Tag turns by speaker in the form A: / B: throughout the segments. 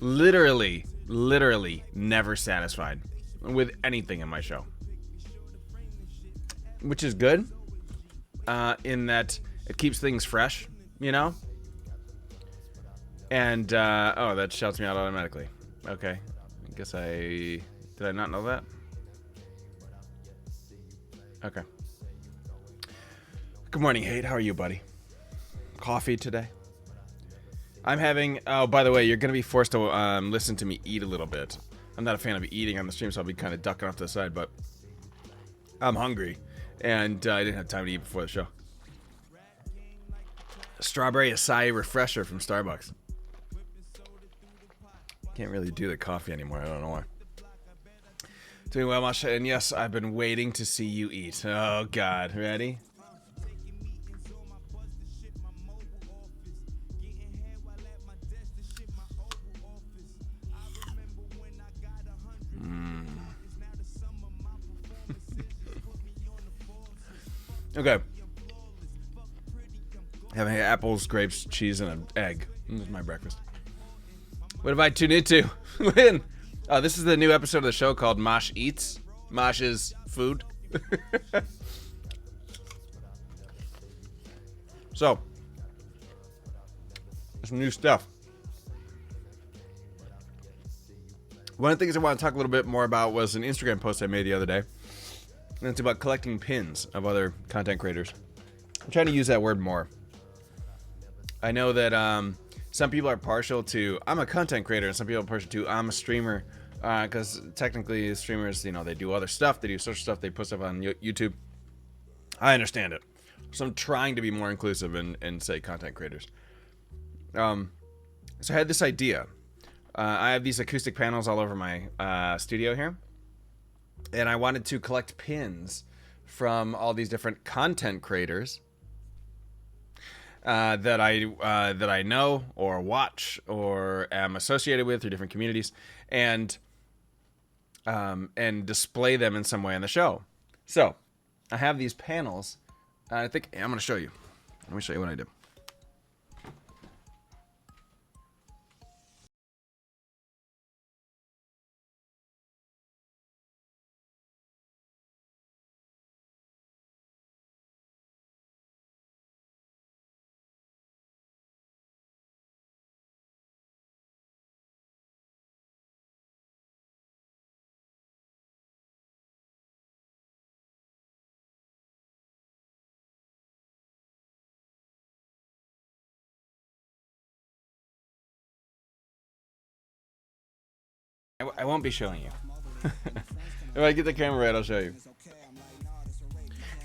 A: literally never satisfied with anything in my show, which is good. In that it keeps things fresh, you know. And oh, that shouts me out automatically. Okay, I guess did I not know that? Okay. Good morning, Hate. How are you, buddy? Coffee today? I'm having. Oh, by the way, you're gonna be forced to listen to me eat a little bit. I'm not a fan of eating on the stream, so I'll be kind of ducking off to the side. But I'm hungry, and I didn't have time to eat before the show. Strawberry acai refresher from Starbucks. Can't really do the coffee anymore. I don't know why. Doing well, Mosh, and yes, I've been waiting to see you eat. Oh God, ready? Okay. Having apples, grapes, cheese, and an egg. This is my breakfast. What have I tuned into? Lynn! This is the new episode of the show called Mosh Eats. Mosh is food. So, some new stuff. One of the things I want to talk a little bit more about was an Instagram post I made the other day. And it's about collecting pins of other content creators. I'm trying to use that word more. I know that some people are partial to I'm a content creator, and some people are partial to I'm a streamer, because technically streamers, you know, they do other stuff, they do social stuff, they put stuff on YouTube. I understand it, so I'm trying to be more inclusive and say content creators. So I had this idea. I have these acoustic panels all over my studio here, and I wanted to collect pins from all these different content creators that I know or watch or am associated with through different communities, and display them in some way on the show. So I have these panels. I think I'm going to show you. Let me show you what I did. I won't be showing you. If I get the camera right, I'll show you.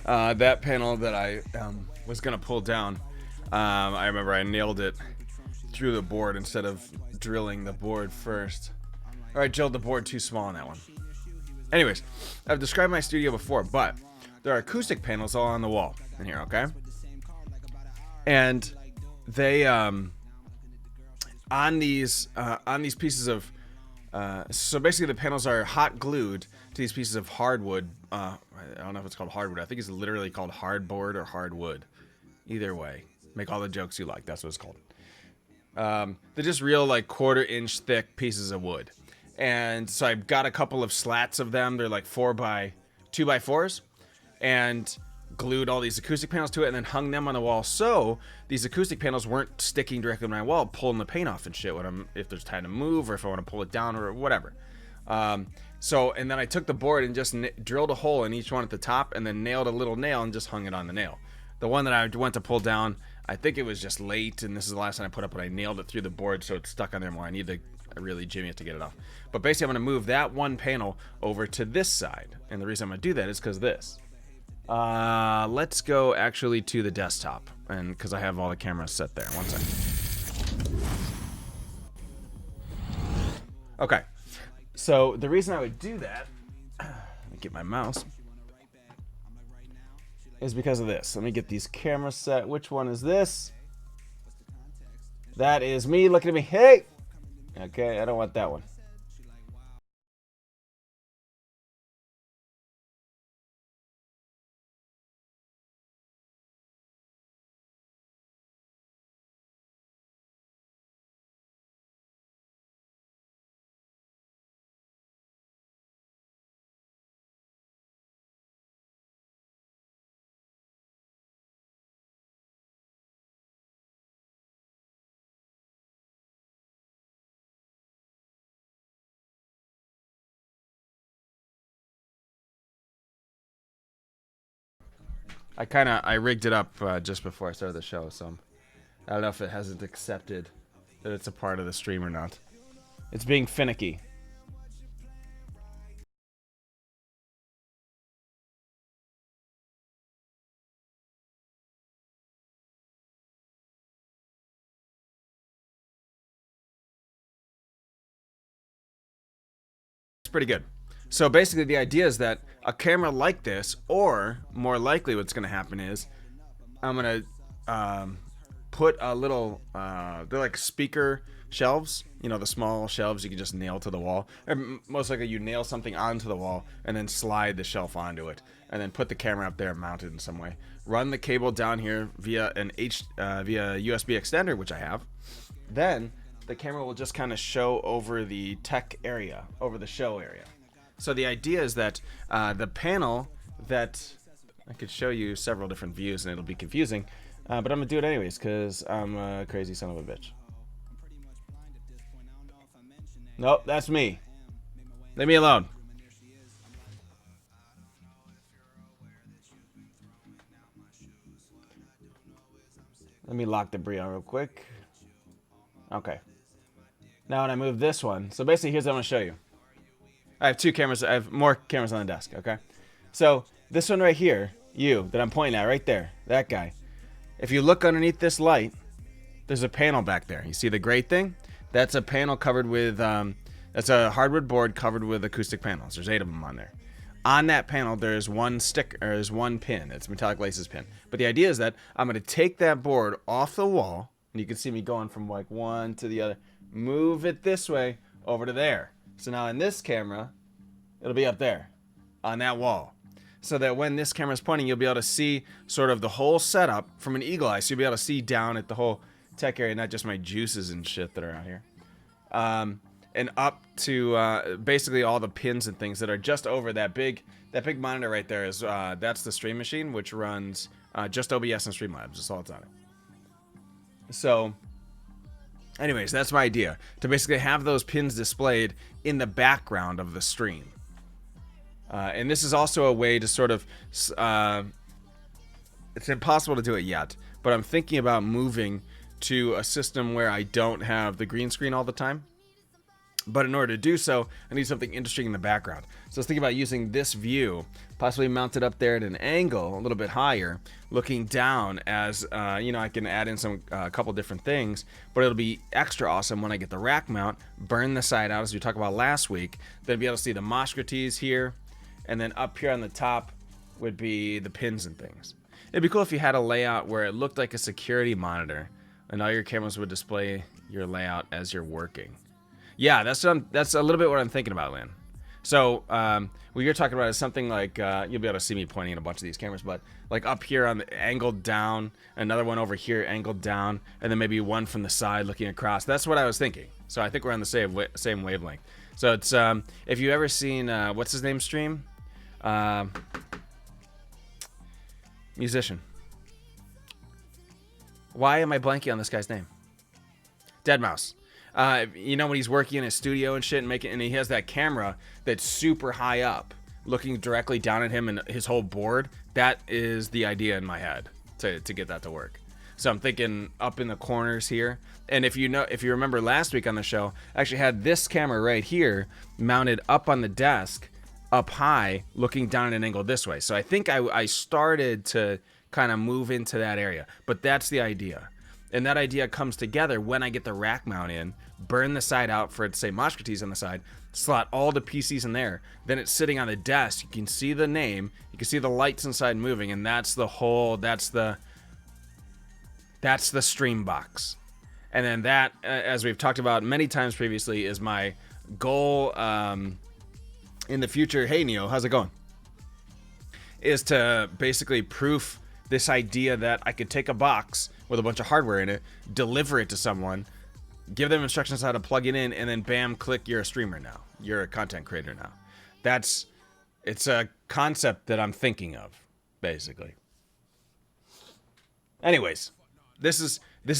A: That panel that I was going to pull down, I remember I nailed it through the board instead of drilling the board first. Or I drilled the board too small on that one. Anyways, I've described my studio before, but there are acoustic panels all on the wall in here, okay? And they on these pieces of so basically the panels are hot glued to these pieces of hardwood. I don't know if it's called hardwood. I think it's literally called hardboard or hardwood. Either way, make all the jokes you like. That's what it's called. They're just real, like, 1/4-inch thick pieces of wood. And so I've got a couple of slats of them. They're like 2x4s, and glued all these acoustic panels to it, and then hung them on the wall so these acoustic panels weren't sticking directly on my wall, pulling the paint off and shit if there's time to move or if I want to pull it down or whatever. And then I took the board and just drilled a hole in each one at the top, and then nailed a little nail and just hung it on the nail. The one that I went to pull down, I think it was just late, and this is the last time I put up, but I nailed it through the board so it's stuck on there more. I need to really jimmy it to get it off. But basically, I'm going to move that one panel over to this side, and the reason I'm going to do that is because this. Let's go actually to the desktop, and because I have all the cameras set there. One second. Okay, so the reason I would do that, let me get my mouse, is because of this. Let me get these cameras set. Which one is this? That is me looking at me. Hey! Okay, I don't want that one. I rigged it up just before I started the show, so I don't know if it hasn't accepted that it's a part of the stream or not. It's being finicky. It's pretty good. So basically, the idea is that a camera like this, or more likely, what's going to happen is I'm going to put a little, they're like speaker shelves, you know, the small shelves you can just nail to the wall. Or most likely, you nail something onto the wall and then slide the shelf onto it, and then put the camera up there mounted in some way. Run the cable down here via via USB extender, which I have. Then the camera will just kind of show over the tech area, over the show area. So the idea is that the panel that I could show you several different views and it'll be confusing, but I'm gonna do it anyways because I'm a crazy son of a bitch. Nope, that's me. Leave me alone. Let me lock the Brio real quick. Okay. Now when I move this one, so basically here's what I'm gonna show you. I have two cameras. I have more cameras on the desk. Okay. So this one right here, that I'm pointing at right there, that guy. If you look underneath this light, there's a panel back there. You see the gray thing? That's a panel covered with, that's a hardwood board covered with acoustic panels. There's 8 of them on there. On that panel, there's one stick, or there's one pin. It's metallic laces pin. But the idea is that I'm going to take that board off the wall, and you can see me going from like one to the other. Move it this way over to there. So now in this camera, it'll be up there on that wall. So that when this camera's pointing, you'll be able to see sort of the whole setup from an eagle eye. So you'll be able to see down at the whole tech area, not just my juices and shit that are out here. And up to basically all the pins and things that are just over that big monitor right there. Is that's the stream machine, which runs just OBS and Streamlabs. That's all it's on it. So anyways, that's my idea, to basically have those pins displayed in the background of the stream. And this is also a way to sort of, it's impossible to do it yet, but I'm thinking about moving to a system where I don't have the green screen all the time. But in order to do so, I need something interesting in the background. So I was thinking about using this view, possibly mounted up there at an angle, a little bit higher, looking down as, I can add in some couple different things, but it'll be extra awesome when I get the rack mount, burn the side out, as we talked about last week, then be able to see the Mosh here, and then up here on the top would be the pins and things. It'd be cool if you had a layout where it looked like a security monitor, and all your cameras would display your layout as you're working. Yeah, that's a little bit what I'm thinking about, Lynn. So what you're talking about is something like, you'll be able to see me pointing at a bunch of these cameras, but like up here on the angled down, another one over here angled down, and then maybe one from the side looking across. That's what I was thinking. So I think we're on the same wavelength. So it's, if you ever seen, what's his name stream? Musician. Why am I blanking on this guy's name? Deadmau5. When he's working in his studio and shit and he has that camera that's super high up looking directly down at him and his whole board. That is the idea in my head to get that to work. So I'm thinking up in the corners here. And if you remember last week on the show, I actually had this camera right here mounted up on the desk, up high, looking down at an angle this way. So I think I started to kind of move into that area, but that's the idea. And that idea comes together when I get the rack mount in, burn the side out for it to say Mosh on the side, slot all the PCs in there. Then it's sitting on the desk. You can see the name. You can see the lights inside moving, and that's the stream box. And then that, as we've talked about many times previously, is my goal in the future. Hey, Neo, how's it going? Is to basically proof this idea that I could take a box with a bunch of hardware in it, deliver it to someone, give them instructions how to plug it in, and then bam, click, you're a streamer now. You're a content creator now. It's a concept that I'm thinking of, basically. Anyways, this is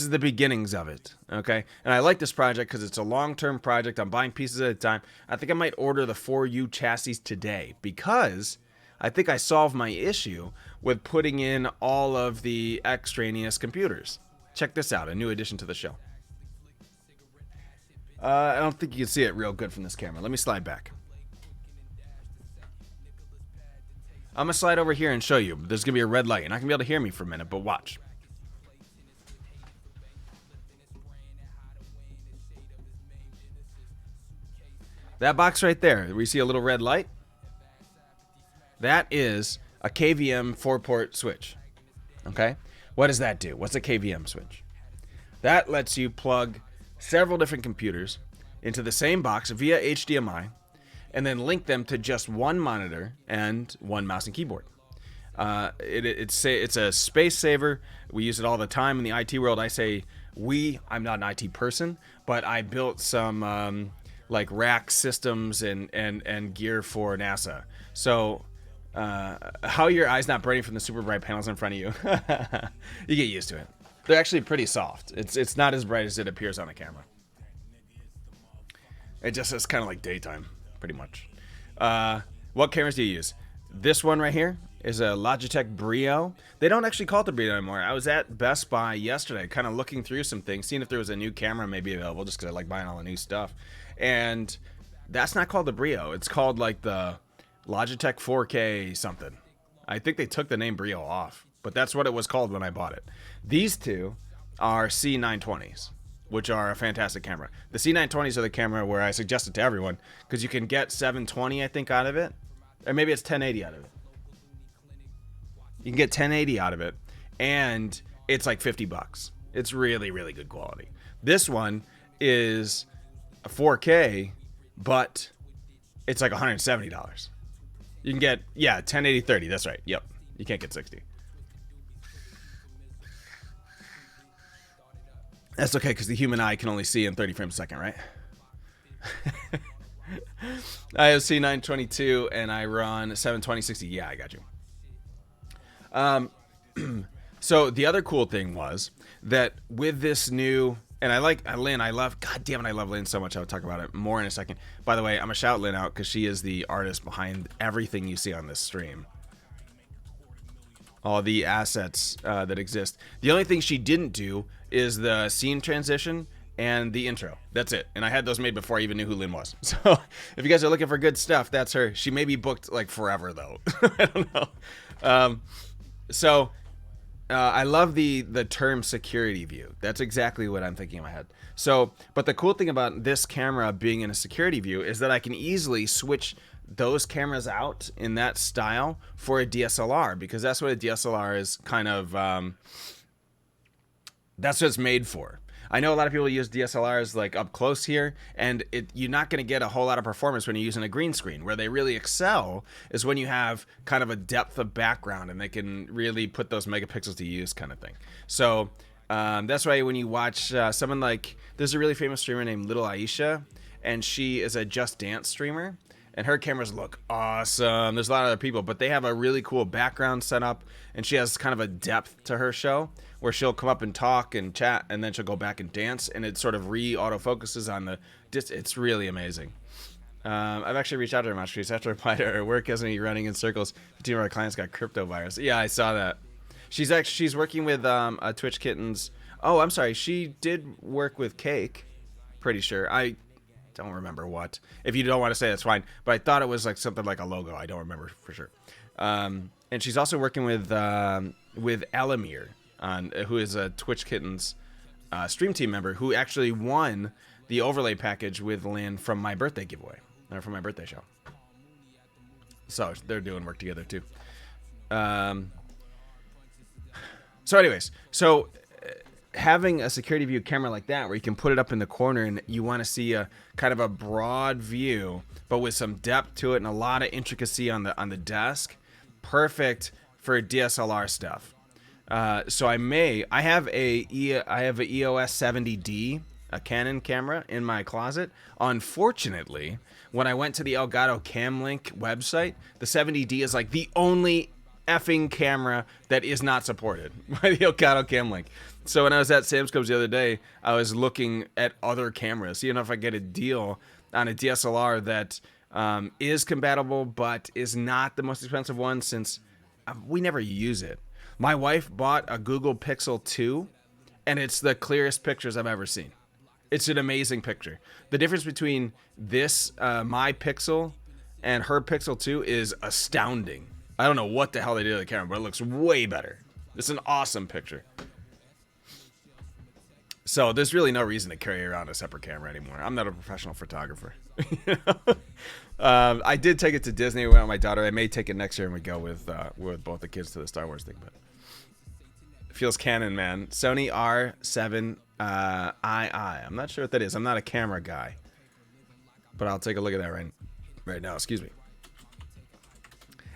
A: the beginnings of it, okay? And I like this project because it's a long-term project. I'm buying pieces at a time. I think I might order the 4U chassis today because I think I solved my issue with putting in all of the extraneous computers. Check this out, a new addition to the show. I don't think you can see it real good from this camera. Let me slide back. I'm going to slide over here and show you. There's going to be a red light. You're not going to be able to hear me for a minute, but watch. That box right there, where you see a little red light, that is a KVM 4-port switch. Okay? What does that do? What's a KVM switch? That lets you plug several different computers into the same box via HDMI and then link them to just one monitor and one mouse and keyboard. It's a space saver. We use it all the time in the IT world. I say I'm not an IT person, but I built some like rack systems and gear for NASA. So how your eye's not burning from the super bright panels in front of you, you get used to it. They're actually pretty soft. It's not as bright as it appears on the camera. It's kind of like daytime, pretty much. What cameras do you use? This one right here is a Logitech Brio. They don't actually call it the Brio anymore. I was at Best Buy yesterday, kind of looking through some things, seeing if there was a new camera maybe available, just because I like buying all the new stuff. And that's not called the Brio. It's called like the Logitech 4K something. I think they took the name Brio off, but that's what it was called when I bought it. These two are C920s, which are a fantastic camera. The C920s are the camera where I suggest it to everyone because you can get 720, I think, out of it. Or maybe it's 1080 out of it. You can get 1080 out of it, and it's like $50. It's really, really good quality. This one is a 4K, but it's like $170. You can get, 1080 30. That's right. Yep. You can't get 60. That's okay, because the human eye can only see in 30 frames a second, right? I have C922 and I run 720 60. Yeah, I got you. So the other cool thing was that with this new, and I love, God damn it, I love Lynn so much. I'll talk about it more in a second. By the way, I'm gonna shout Lynn out because she is the artist behind everything you see on this stream. All the assets that exist. The only thing she didn't do is the scene transition and the intro. That's it. And I had those made before I even knew who Lynn was. So if you guys are looking for good stuff, that's her. She may be booked like forever though. I don't know. I love the term security view. That's exactly what I'm thinking in my head. So, but the cool thing about this camera being in a security view is that I can easily switch those cameras out in that style for a DSLR, because that's what a DSLR is kind of, that's what it's made for. I know a lot of people use DSLRs like up close here, and you're not going to get a whole lot of performance when you're using a green screen. Where they really excel is when you have kind of a depth of background and they can really put those megapixels to use kind of thing. So that's why when you watch someone like, there's a really famous streamer named Little Aisha, and she is a Just Dance streamer. And her cameras look awesome. There's a lot of other people, but they have a really cool background setup. And she has kind of a depth to her show where she'll come up and talk and chat, and then she'll go back and dance, and it sort of re-autofocuses on the... It's really amazing. I've actually reached out to her much. She's after replied to her work hasn't been running in circles. 15 of our clients got crypto virus. Yeah, I saw that. She's working with a Twitch Kittens. Oh, I'm sorry. She did work with Cake. Pretty sure. I don't remember what. If you don't want to say, that's fine. But I thought it was like something like a logo. I don't remember for sure. And she's also working with Alamir, who is a Twitch Kittens stream team member, who actually won the overlay package with Lynn from my birthday giveaway, or from my birthday show. So they're doing work together too. So anyways, having a security view camera like that, where you can put it up in the corner and you want to see a kind of a broad view, but with some depth to it and a lot of intricacy on the desk, perfect for DSLR stuff. So I have a EOS 70D, a Canon camera in my closet. Unfortunately, when I went to the Elgato Camlink website, the 70D is like the only effing camera that is not supported by the Elgato Cam Link. So when I was at Sam's Club the other day, I was looking at other cameras, seeing if I get a deal on a DSLR that is compatible, but is not the most expensive one, since we never use it. My wife bought a Google Pixel 2, and it's the clearest pictures I've ever seen. It's an amazing picture. The difference between this, my Pixel, and her Pixel 2 is astounding. I don't know what the hell they did to the camera, but it looks way better. It's an awesome picture. So there's really no reason to carry around a separate camera anymore. I'm not a professional photographer. I did take it to Disney. We went with my daughter. I may take it next year and we go with both the kids to the Star Wars thing. But it feels canon, man. Sony R7II. I'm not sure what that is. I'm not a camera guy. But I'll take a look at that right now. Excuse me.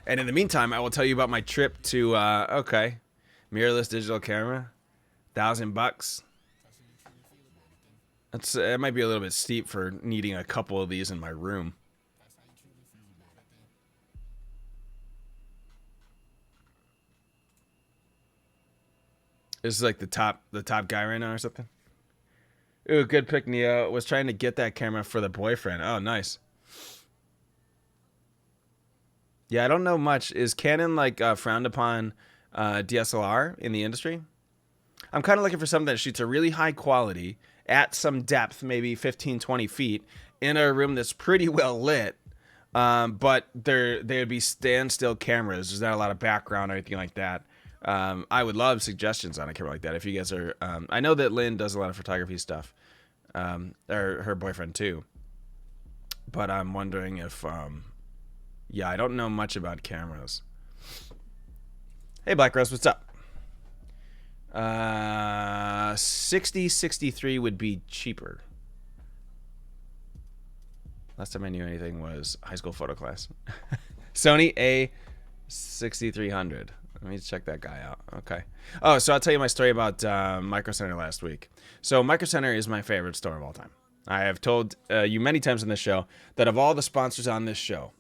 A: And in the meantime, I will tell you about my trip to, mirrorless digital camera. $1,000. It might be a little bit steep for needing a couple of these in my room. This is like the top guy right now or something. Ooh, good pick, Neo. Was trying to get that camera for the boyfriend. Oh, nice. Yeah, I don't know much. Is Canon like frowned upon DSLR in the industry? I'm kind of looking for something that shoots a really high quality at some depth, maybe 15, 20 feet, in a room that's pretty well lit. But there would be standstill cameras. There's not a lot of background or anything like that. I would love suggestions on a camera like that. If you guys are, I know that Lynn does a lot of photography stuff, or her boyfriend too. But I'm wondering if, yeah, I don't know much about cameras. Hey, Black Rose, what's up? 6063 would be cheaper. Last time I knew anything was high school photo class. Sony A6300. Let me check that guy out. Okay. Oh, so I'll tell you my story about Micro Center last week. So Micro Center is my favorite store of all time. I have told you many times on this show that of all the sponsors on this show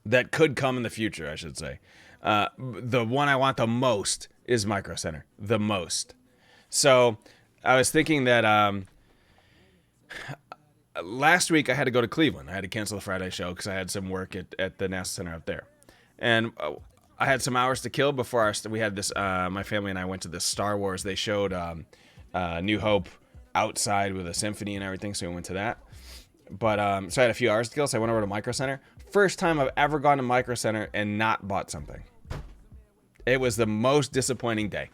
A: that could come in the future, I should say, the one I want the most is Micro Center. The most. So I was thinking that last week I had to go to Cleveland. I had to cancel the Friday show because I had some work at the NASA Center up there. And I had some hours to kill before we had this, my family and I went to this Star Wars. They showed New Hope outside with a symphony and everything, so we went to that. But so I had a few hours to kill, so I went over to Micro Center. First time I've ever gone to Micro Center and not bought something. It was the most disappointing day.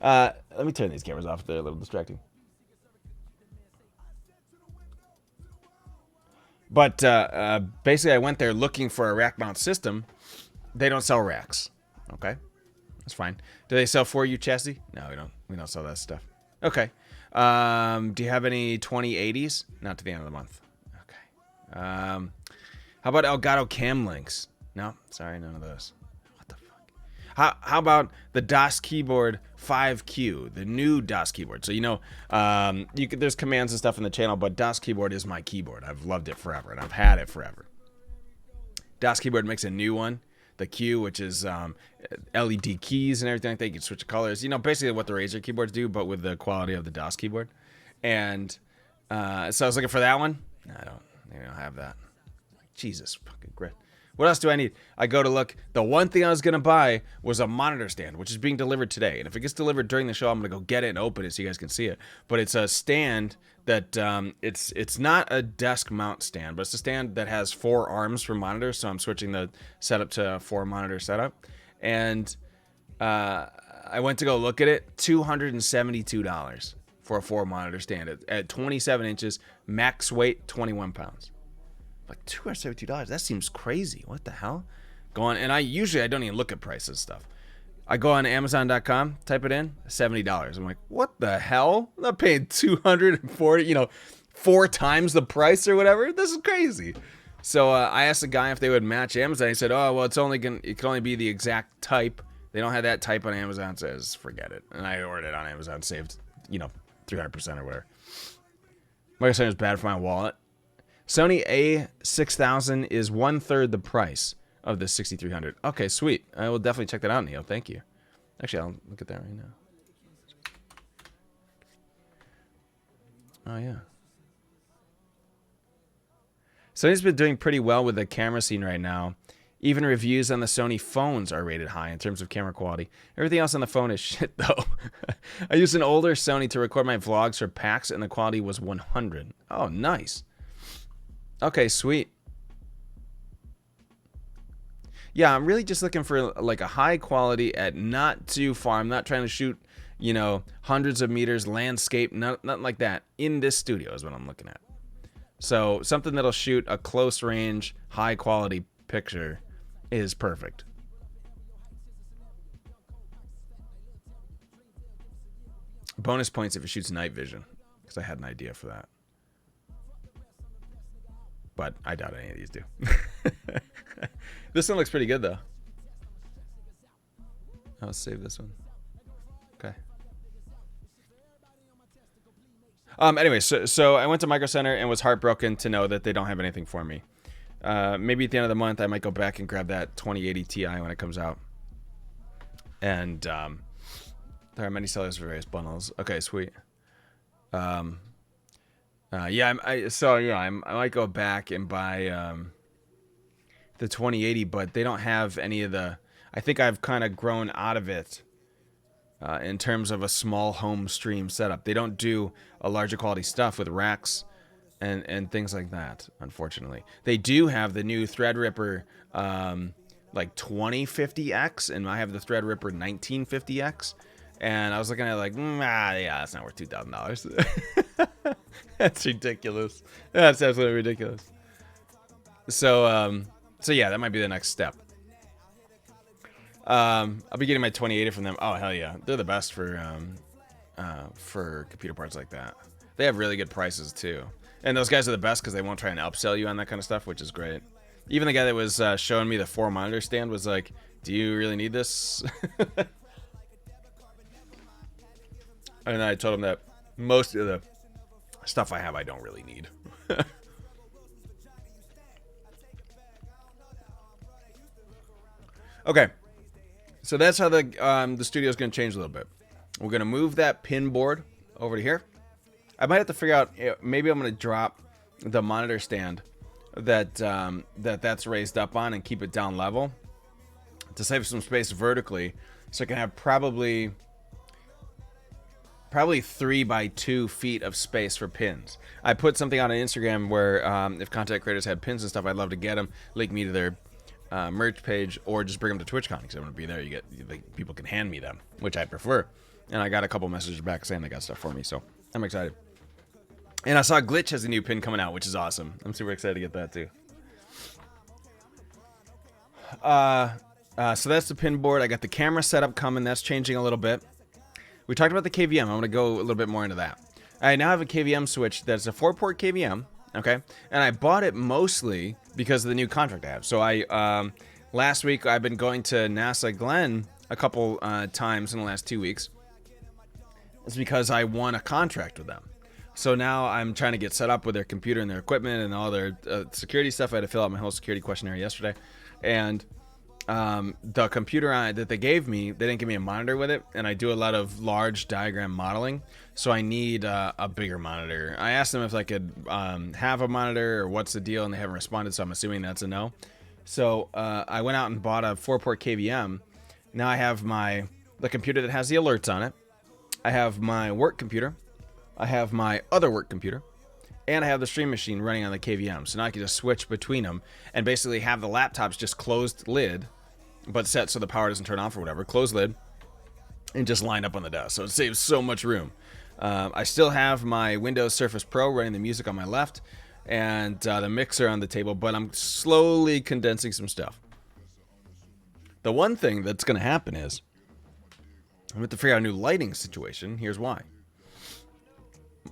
A: Let me turn these cameras off. They're a little distracting. But basically, I went there looking for a rack mount system. They don't sell racks. Okay, that's fine. Do they sell for you chassis? No, we don't. We don't sell that stuff. Okay. Do you have any 2080s? Not to the end of the month. Okay. How about Elgato Cam Links? No, sorry, none of those. What the fuck? How about the DOS Keyboard 5Q, the new DOS keyboard? So there's commands and stuff in the channel, but DOS Keyboard is my keyboard. I've loved it forever, and I've had it forever. DOS Keyboard makes a new one, the Q, which is LED keys and everything like that. You can switch the colors. Basically what the Razer keyboards do, but with the quality of the DOS keyboard. And so I was looking for that one. No, I don't have that. Jesus fucking Christ. What else do I need? I go to look. The one thing I was going to buy was a monitor stand, which is being delivered today. And if it gets delivered during the show, I'm going to go get it and open it so you guys can see it. But it's a stand that it's not a desk mount stand, but it's a stand that has 4 arms for monitors. So I'm switching the setup to a 4 monitor setup. And I went to go look at it. $272 for a 4 monitor stand at 27 inches, max weight 21 pounds. Like $272. That seems crazy. What the hell? And I don't even look at prices and stuff. I go on Amazon.com, type it in, $70. I'm like, what the hell? I'm not paying $240, 4 times the price or whatever. This is crazy. So I asked the guy if they would match Amazon. He said, oh, well, it can only be the exact type. They don't have that type on Amazon. Says forget it. And I ordered it on Amazon, saved 300% or whatever. Micro Center is bad for my wallet. Sony A6000 is 1/3 the price of the 6300. Okay, sweet. I will definitely check that out, Neo. Thank you. Actually, I'll look at that right now. Oh, yeah. Sony's been doing pretty well with the camera scene right now. Even reviews on the Sony phones are rated high in terms of camera quality. Everything else on the phone is shit, though. I used an older Sony to record my vlogs for PAX, and the quality was 100. Oh, nice. Okay, sweet. Yeah, I'm really just looking for like a high quality at not too far. I'm not trying to shoot, you know, hundreds of meters, landscape, nothing like that. In this studio is what I'm looking at. So something that'll shoot a close range, high quality picture is perfect. Bonus points if it shoots night vision, because I had an idea for that. But I doubt any of these do. This one looks pretty good, though. I'll save this one. Okay. Anyway, so I went to Micro Center and was heartbroken to know that they don't have anything for me. Maybe at the end of the month, I might go back and grab that 2080 Ti when it comes out. And there are many sellers for various bundles. Okay, sweet. Yeah, I might go back and buy the 2080, but they don't have any of the. I think I've kind of grown out of it in terms of a small home stream setup. They don't do a larger quality stuff with racks and things like that, unfortunately. They do have the new Threadripper like 2050X, and I have the Threadripper 1950X. And I was looking at it like, yeah, that's not worth $2,000. That's ridiculous. That's absolutely ridiculous. So yeah, that might be the next step. I'll be getting my 2080 from them. Oh, hell yeah. They're the best for computer parts like that. They have really good prices, too. And those guys are the best because they won't try and upsell you on that kind of stuff, which is great. Even the guy that was showing me the 4-monitor stand was like, do you really need this? And I told him that most of the stuff I have, I don't really need. Okay. So that's how the studio is going to change a little bit. We're going to move that pin board over to here. I might have to figure out, maybe I'm going to drop the monitor stand that's raised up on and keep it down level to save some space vertically, so I can have probably 3 by 2 feet of space for pins. I put something on Instagram where if content creators had pins and stuff, I'd love to get them, link me to their merch page, or just bring them to TwitchCon, because I'm going to be there. People can hand me them, which I prefer. And I got a couple messages back saying they got stuff for me, so I'm excited. And I saw Glitch has a new pin coming out, which is awesome. I'm super excited to get that too. So that's the pin board. I got the camera setup coming. That's changing a little bit. We talked about the KVM. I'm going to go a little bit more into that. I now have a KVM switch that's a 4-port KVM, okay? And I bought it mostly because of the new contract I have. So last week I've been going to NASA Glenn a couple times in the last 2 weeks. It's because I won a contract with them. So now I'm trying to get set up with their computer and their equipment and all their security stuff. I had to fill out my whole security questionnaire yesterday. And the computer that they gave me, they didn't give me a monitor with it. And I do a lot of large diagram modeling. So I need a bigger monitor. I asked them if I could have a monitor or what's the deal, and they haven't responded. So I'm assuming that's a no. So I went out and bought a 4-port KVM. Now I have the computer that has the alerts on it. I have my work computer. I have my other work computer, and I have the stream machine running on the KVM. So now I can just switch between them and basically have the laptops just closed lid, but set so the power doesn't turn off or whatever. Closed lid, and just line up on the desk. So it saves so much room. I still have my Windows Surface Pro running the music on my left, and the mixer on the table, but I'm slowly condensing some stuff. The one thing that's going to happen is I'm going to figure out a new lighting situation. Here's why.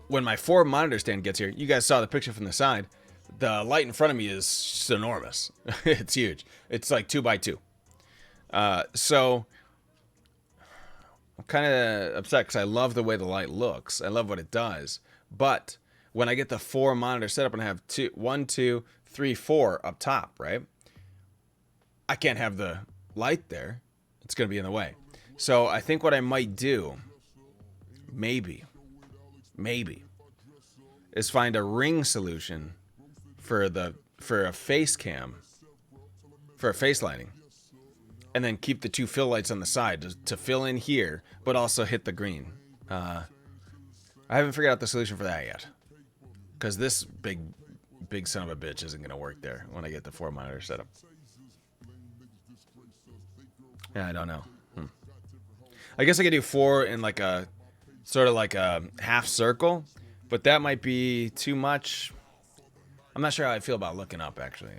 A: When my 4-monitor stand gets here, you guys saw the picture from the side. The light in front of me is just enormous. It's huge. It's like 2 by 2. So I'm kind of upset because I love the way the light looks. I love what it does. But when I get the 4-monitor setup and I have 1, 2, 3, 4 up top, right? I can't have the light there. It's going to be in the way. So I think what I might do, maybe, is find a ring solution for a face cam, for a face lighting, and then keep the two fill lights on the side to fill in here, but also hit the green. I haven't figured out the solution for that yet, because this big son of a bitch isn't going to work there when I get the 4 monitor setup. Yeah, I don't know. I guess I could do 4 in like a sort of like a half circle, but that might be too much. I'm not sure how I feel about looking up, actually.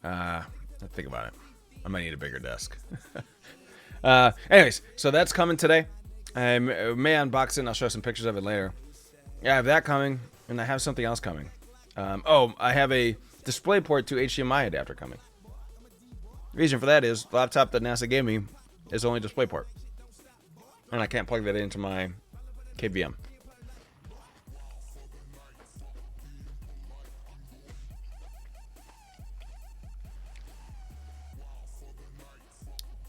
A: Let's think about it. I might need a bigger desk. Anyways, so that's coming today. I may unbox it and I'll show some pictures of it later. Yeah, I have that coming, and I have something else coming. I have a DisplayPort to HDMI adapter coming. The reason for that is the laptop that NASA gave me is only DisplayPort, and I can't plug that into my KVM.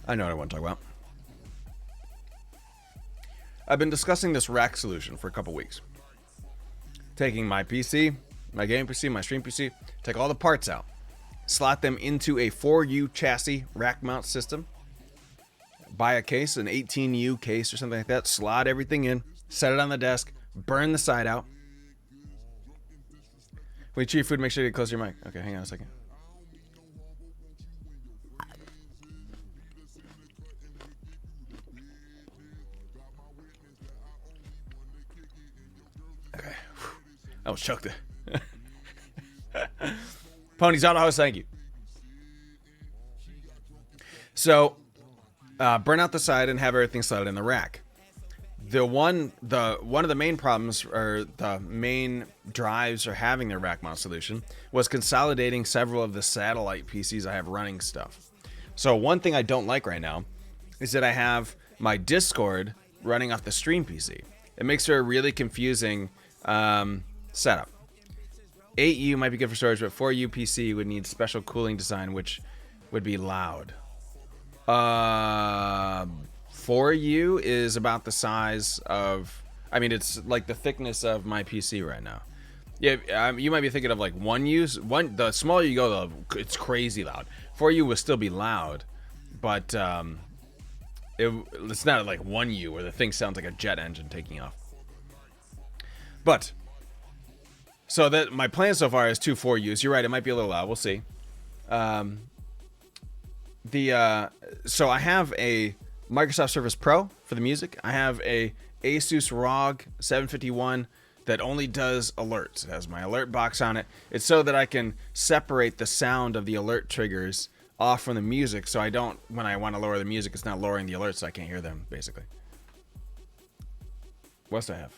A: I know what I want to talk about. I've been discussing this rack solution for a couple weeks. Taking my PC, my game PC, my stream PC, take all the parts out, slot them into a 4U chassis rack mount system, buy a case, an 18U case or something like that, slot everything in, set it on the desk, burn the side out. When you chew food, make sure you close your mic. Okay, hang on a second. Okay. I was choked there. Pony's Auto House, thank you. So, burn out the side and have everything slotted in the rack. One of the main problems, or the main drives for having their rack mount solution, was consolidating several of the satellite PCs I have running stuff. So one thing I don't like right now is that I have my Discord running off the stream PC. It makes for a really confusing setup. 8U might be good for storage, but 4U PC would need special cooling design, which would be loud. 4U is about the size of, I mean, it's like the thickness of my PC right now. Yeah, you might be thinking of like 1U. The smaller you go, it's crazy loud. 4U will still be loud, but it's not like 1U where the thing sounds like a jet engine taking off. But so that my plan so far is 2 4Us. You're right, it might be a little loud. We'll see. So I have a Microsoft Surface Pro for the music. I have a Asus ROG 751 that only does alerts. It has my alert box on it. It's so that I can separate the sound of the alert triggers off from the music, so I don't, when I want to lower the music, it's not lowering the alerts so I can't hear them, basically. What else do I have?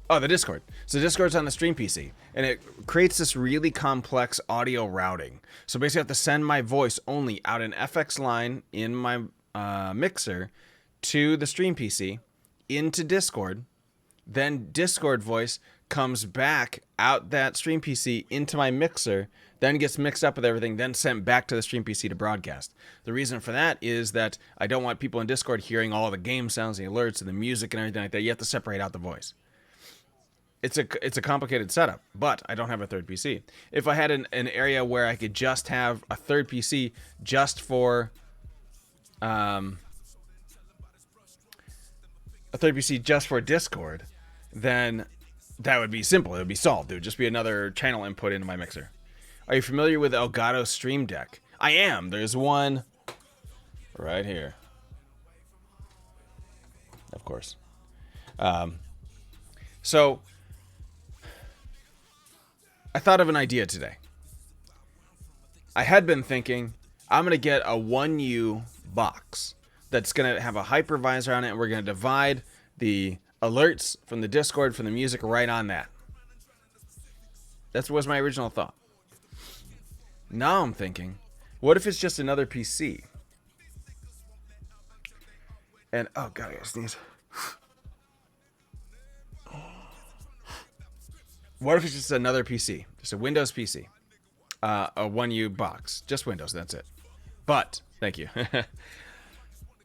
A: Oh, the Discord. So Discord's on the stream PC, and it creates this really complex audio routing. So basically I have to send my voice only out an FX line in my mixer to the stream PC, into Discord. Then Discord voice comes back out that stream PC into my mixer, then gets mixed up with everything, then sent back to the stream PC to broadcast. The reason for that is that I don't want people in Discord hearing all of the game sounds, the alerts, and the music and everything like that. You have to separate out the voice. It's a complicated setup, but I don't have a third PC. If I had an area where I could just have a third PC just for Discord, then that would be simple. It would be solved. It would just be another channel input into my mixer. Are you familiar with Elgato Stream Deck? I am. There's one right here. Of course. So I thought of an idea today. I had been thinking I'm going to get a 1U box that's going to have a hypervisor on it, and we're going to divide the alerts from the Discord, from the music, right on that. That was my original thought. Now I'm thinking, what if it's just another PC? And, oh God, I gotta sneeze. What if it's just another PC? Just a Windows PC. a 1U box, just Windows. That's it. But thank you.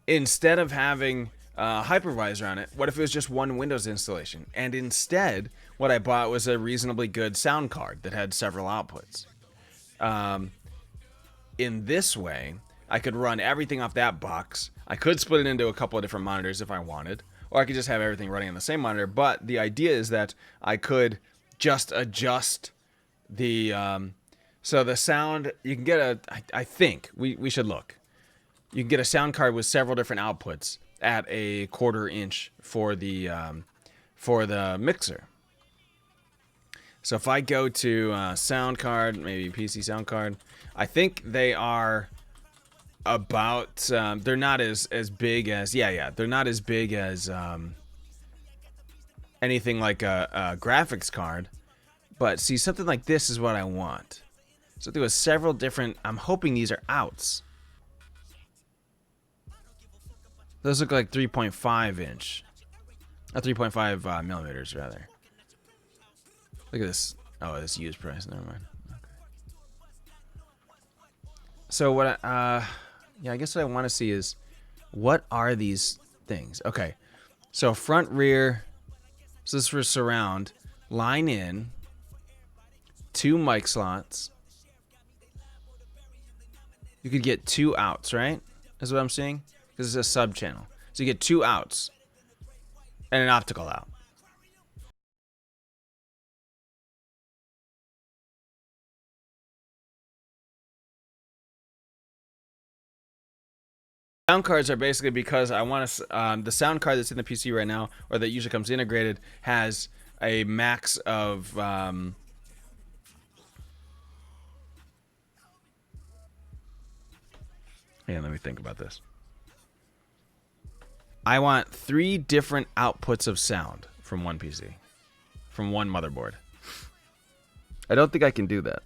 A: Instead of having a hypervisor on it, what if it was just one Windows installation? And instead, what I bought was a reasonably good sound card that had several outputs. In this way, I could run everything off that box. I could split it into a couple of different monitors if I wanted, or I could just have everything running on the same monitor. But the idea is that I could just adjust the so the sound. You can get a. I think we should look. You can get a sound card with several different outputs at a 1/4 inch for the mixer. So if I go to sound card, maybe PC sound card, I think they are about. They're not as big as they're not as big as anything like a graphics card. But see, something like this is what I want. So there was several different. I'm hoping these are outs. Those look like 3.5 inch. 3.5 millimeters, rather. Look at this. Oh, this used price. Never mind. Okay. So what yeah, I guess what I want to see is, what are these things? Okay. So front, rear. So this is for surround. Line in. 2 mic slots. You could get 2 outs, right? Is what I'm seeing? Because it's a sub channel. So you get 2 outs. And an optical out. Sound cards are basically because I want to. The sound card that's in the PC right now, or that usually comes integrated, has a max of. Hang on, let me think about this. I want 3 different outputs of sound from one PC, from one motherboard. I don't think I can do that.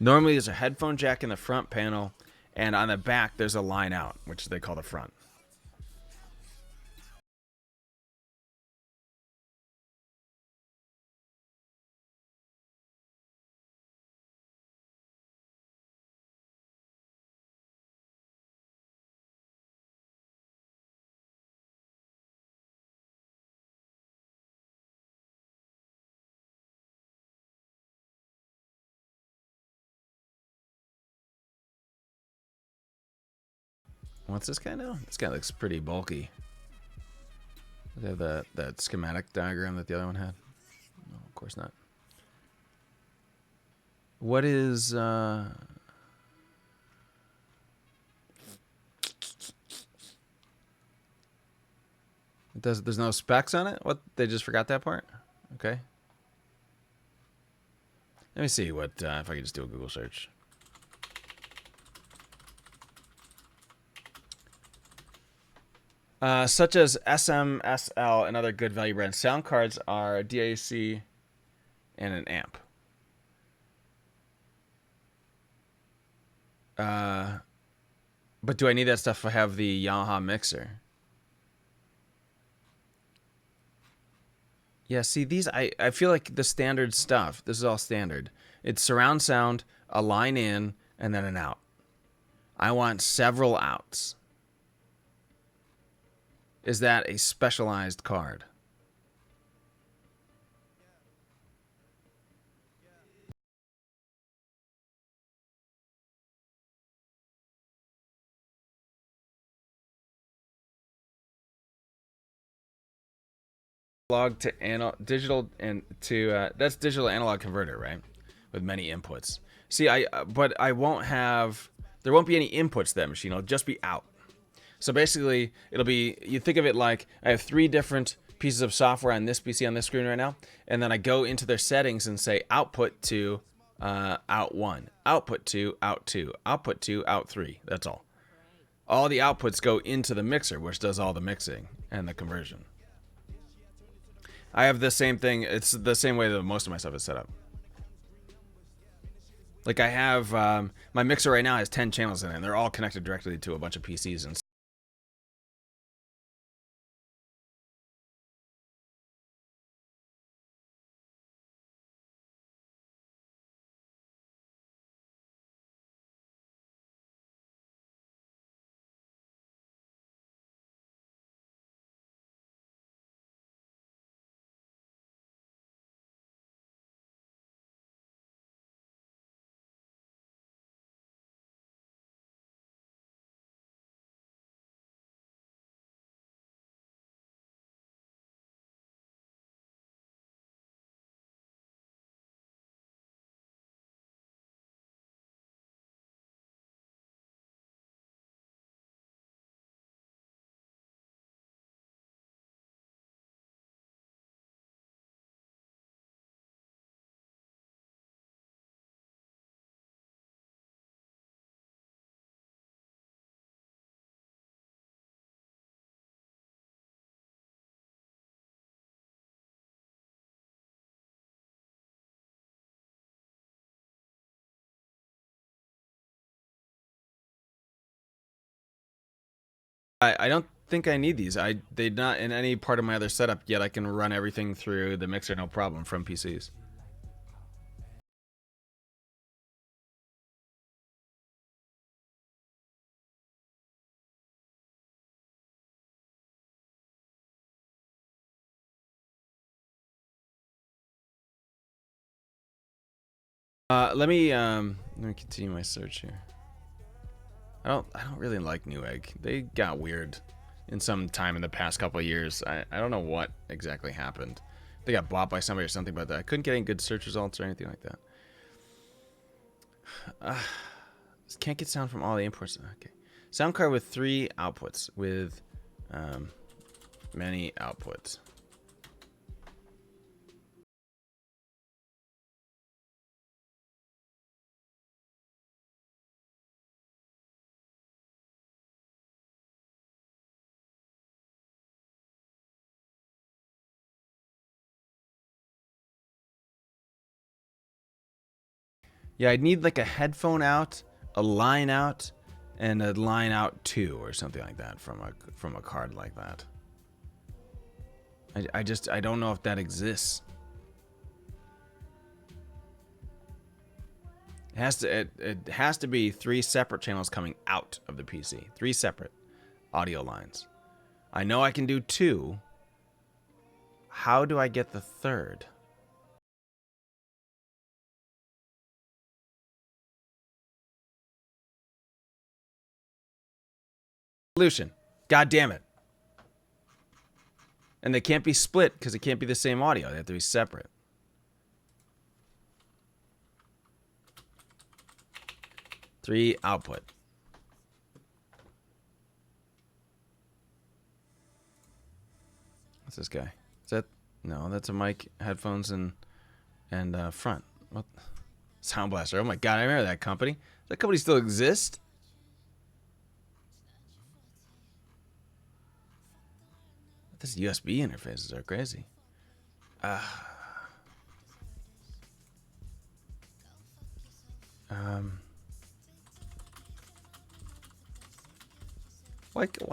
A: Normally, there's a headphone jack in the front panel. And on the back, there's a line out, which they call the front. What's this guy now? This guy looks pretty bulky. They have that schematic diagram that the other one had. No, of course not. What is there's no specs on it? What, they just forgot that part? Okay. Let me see what if I can just do a Google search. Such as SMSL and other good value brands. Sound cards are a DAC and an amp. But do I need that stuff if I have the Yamaha mixer? Yeah, see, these, I feel like the standard stuff, this is all standard. It's surround sound, a line in, and then an out. I want several outs. Is that a specialized card? Analog to digital and to that's digital analog converter, right? With many inputs. See, but I won't have, there won't be any inputs to that machine. It'll just be out. So basically, it'll be, you think of it like I have 3 different pieces of software on this PC on this screen right now, and then I go into their settings and say output to out 1, output to out 2, output to out 3. That's all. All the outputs go into the mixer, which does all the mixing and the conversion. I have the same thing. It's the same way that most of my stuff is set up. Like I have, my mixer right now has 10 channels in it, and they're all connected directly to a bunch of PCs and I don't think I need these. They're not in any part of my other setup yet. I can run everything through the mixer no problem from PCs. Let me continue my search here. I don't really like Newegg. They got weird in some time in the past couple of years. I don't know what exactly happened. They got bought by somebody or something, but I couldn't get any good search results or anything like that. Can't get sound from all the imports. Okay. Sound card with 3 outputs with many outputs. Yeah, I'd need like a headphone out, a line out, and a line out 2 or something like that from a card like that. I don't know if that exists. It has to be 3 separate channels coming out of the PC. 3 separate audio lines. I know I can do 2. How do I get the 3rd? Solution. God damn it. And they can't be split because it can't be the same audio. They have to be separate. Three output. What's this guy? Is that no? That's a mic, headphones, and front. What? Sound Blaster. Oh my god! I remember that company. Does that company still exist? This USB interfaces are crazy. Why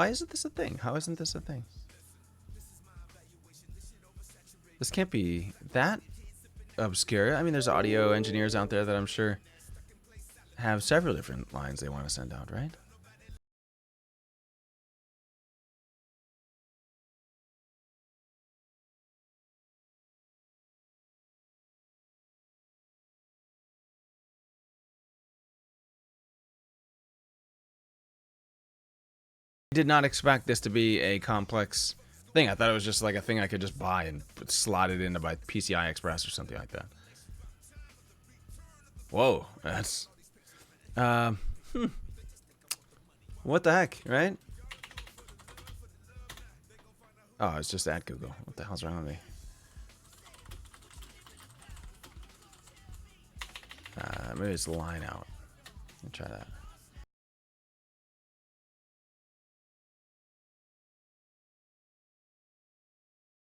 A: isn't this a thing? How isn't this a thing? This can't be that obscure. I mean, there's audio engineers out there that I'm sure have several different lines they want to send out, right? I did not expect this to be a complex thing. I thought it was just like a thing I could just buy and slot it into my PCI Express or something like that. Whoa, that's what the heck, right? Oh, it's just at Google. What the hell's wrong with me? Maybe it's line out. Let me try that.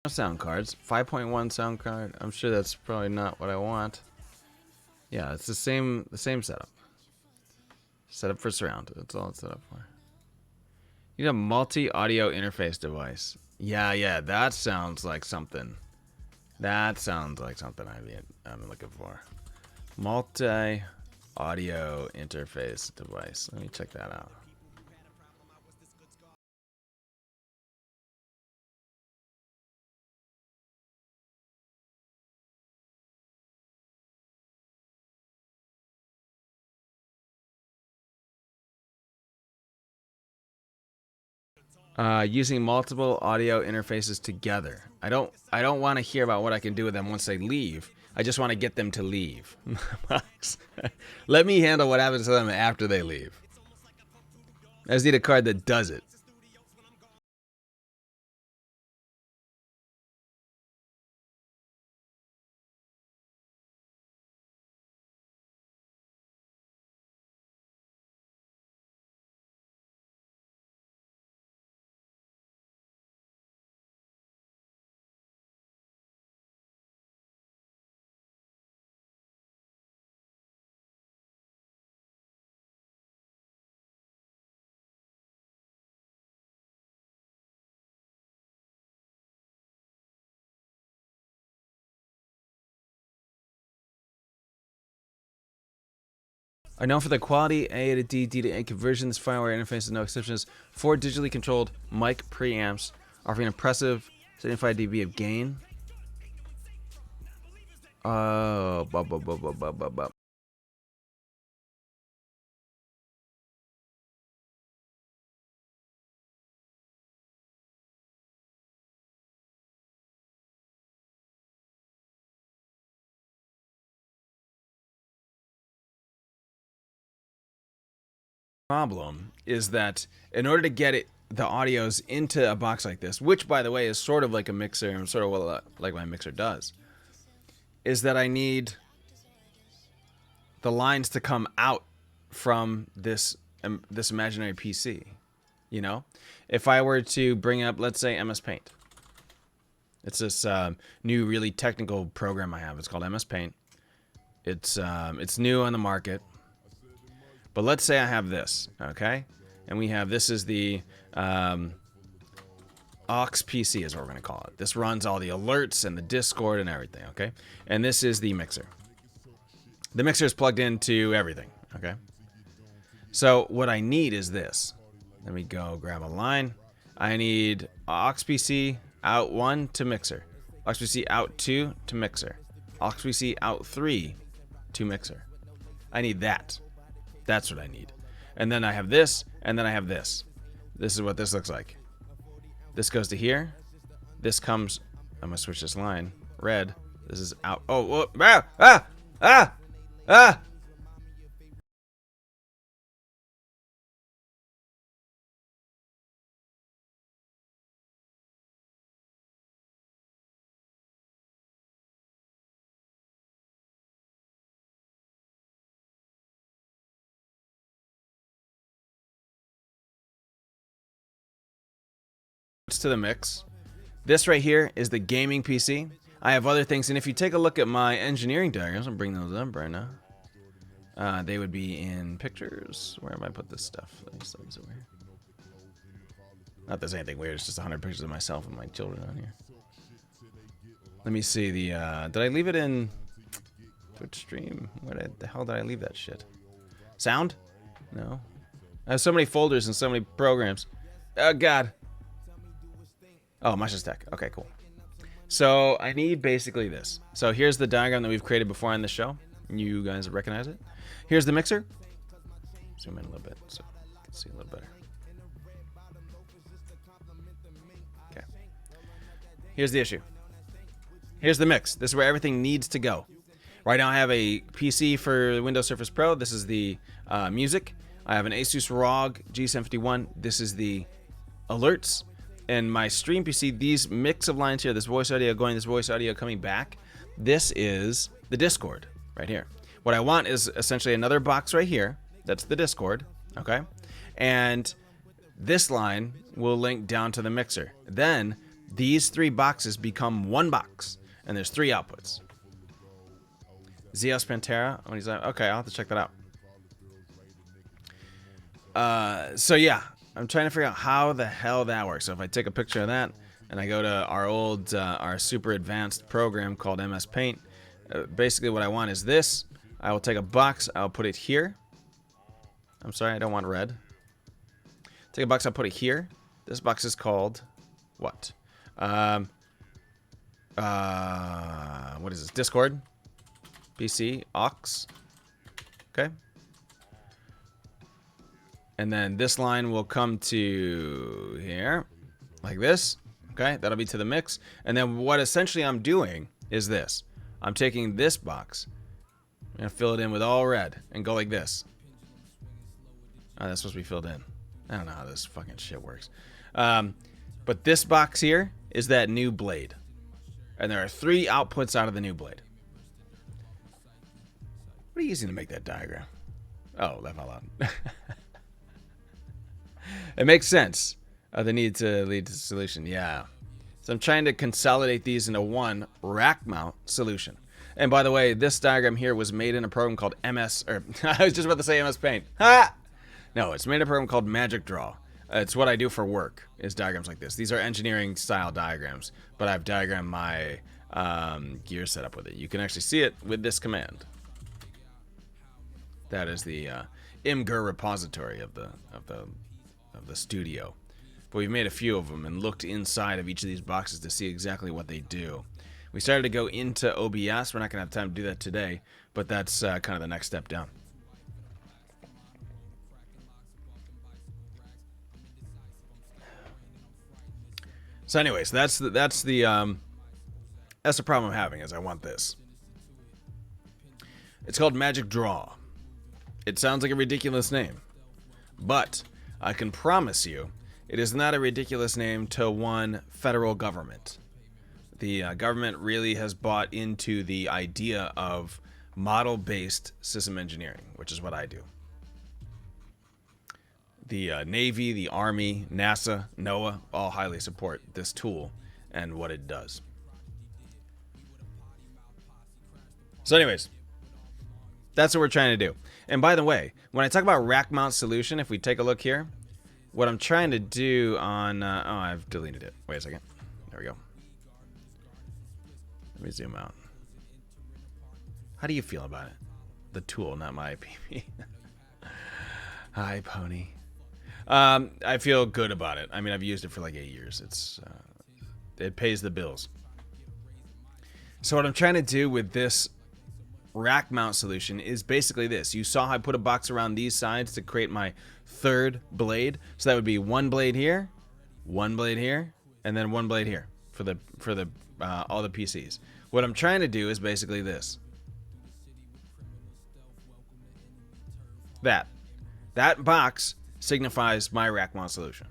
A: Sound cards. 5.1 sound card. I'm sure that's probably not what I want. Yeah, it's the same setup. Setup for surround. That's all it's set up for. You need a multi-audio interface device. Yeah, that sounds like something. That sounds like something I'm looking for. Multi-audio interface device. Let me check that out. Using multiple audio interfaces together. I don't want to hear about what I can do with them once they leave. I just want to get them to leave. Let me handle what happens to them after they leave. I just need a card that does it. are known for their quality A to D, D to A conversions, firmware interfaces, no exceptions. 4 digitally controlled mic preamps, offering impressive 75 dB of gain. Oh, problem is that in order to get the audios into a box like this, which by the way is sort of like a mixer and sort of what like my mixer does, is that I need the lines to come out from this this imaginary PC. You know, if I were to bring up, let's say, MS Paint, it's this new really technical program I have. It's called MS Paint. It's new on the market. But let's say I have this, okay? And we have, this is the aux PC is what we're going to call it. This runs all the alerts and the Discord and everything, okay? And this is the mixer. The mixer is plugged into everything, okay? So what I need is this. Let me go grab a line. I need aux PC out 1 to mixer. Aux PC out 2 to mixer. Aux PC out 3 to mixer. I need that. That's what I need. And then I have this, and then I have this. This is what this looks like. This goes to here. This comes, I'm gonna switch this line. Red. This is out. Oh, ah! To the mix. This right here is the gaming PC. I have other things, and if you take a look at my engineering diagrams, I'm bringing those up right now. They would be in pictures. Where am I put this stuff? Over here. Not there's anything weird. It's just 100 pictures of myself and my children on here. Let me see the. Did I leave it in Twitch stream? Where the hell did I leave that shit? Sound? No. I have so many folders and so many programs. Oh God. Oh, Mosh Tech. Okay, cool. So I need basically this. So here's the diagram that we've created before on the show. You guys recognize it. Here's the mixer. Zoom in a little bit so you can see a little better. Okay. Here's the issue. Here's the mix. This is where everything needs to go. Right now I have a PC for Windows Surface Pro. This is the music. I have an Asus ROG G751. This is the alerts. And my stream PC, these mix of lines here, this voice audio going, this voice audio coming back, this is the Discord right here. What I want is essentially another box right here. That's the Discord, okay? And this line will link down to the mixer. Then these 3 boxes become 1 box, and there's 3 outputs. Zeus Pantera, when he's like, okay, I'll have to check that out. So yeah. I'm trying to figure out how the hell that works. So if I take a picture of that and I go to our old, our super advanced program called MS Paint, basically what I want is this. I will take a box, I'll put it here. I'm sorry, I don't want red. Take a box, I'll put it here. This box is called what? What is this? Discord, PC, aux. Okay. And then this line will come to here, like this. Okay, that'll be to the mix. And then what essentially I'm doing is this. I'm taking this box, I'm gonna fill it in with all red, and go like this. Oh, that's supposed to be filled in. I don't know how this fucking shit works. But this box here is that new blade. And there are 3 outputs out of the new blade. What are you using to make that diagram? Oh, that fell out. It makes sense. The need to lead to solution. Yeah. So I'm trying to consolidate these into one rack mount solution. And by the way, this diagram here was made in a program called MS, or I was just about to say MS Paint. Ha! No, it's made in a program called Magic Draw. It's what I do for work, is diagrams like this. These are engineering style diagrams, but I've diagrammed my gear setup with it. You can actually see it with this command. That is the Imgur repository of the studio. But we've made a few of them and looked inside of each of these boxes to see exactly what they do. We started to go into OBS. We're not going to have time to do that today, but that's kind of the next step down. So anyways, that's the problem I'm having, is I want this. It's called Magic Draw. It sounds like a ridiculous name, but I can promise you it is not a ridiculous name to one federal government. The government really has bought into the idea of model-based system engineering, which is what I do. The Navy, the Army, NASA, NOAA all highly support this tool and what it does. So anyways, that's what we're trying to do. And by the way, when I talk about rack mount solution, if we take a look here, what I'm trying to do on... oh, I've deleted it. Wait a second. There we go. Let me zoom out. How do you feel about it? The tool, not my PP. Hi, Pony. I feel good about it. I mean, I've used it for like 8 years. It pays the bills. So what I'm trying to do with this rack mount solution is basically this. You saw how I put a box around these sides to create my third blade. So that would be one blade here, and then one blade here for the all the PCs. What I'm trying to do is basically this. That box signifies my rack mount solution.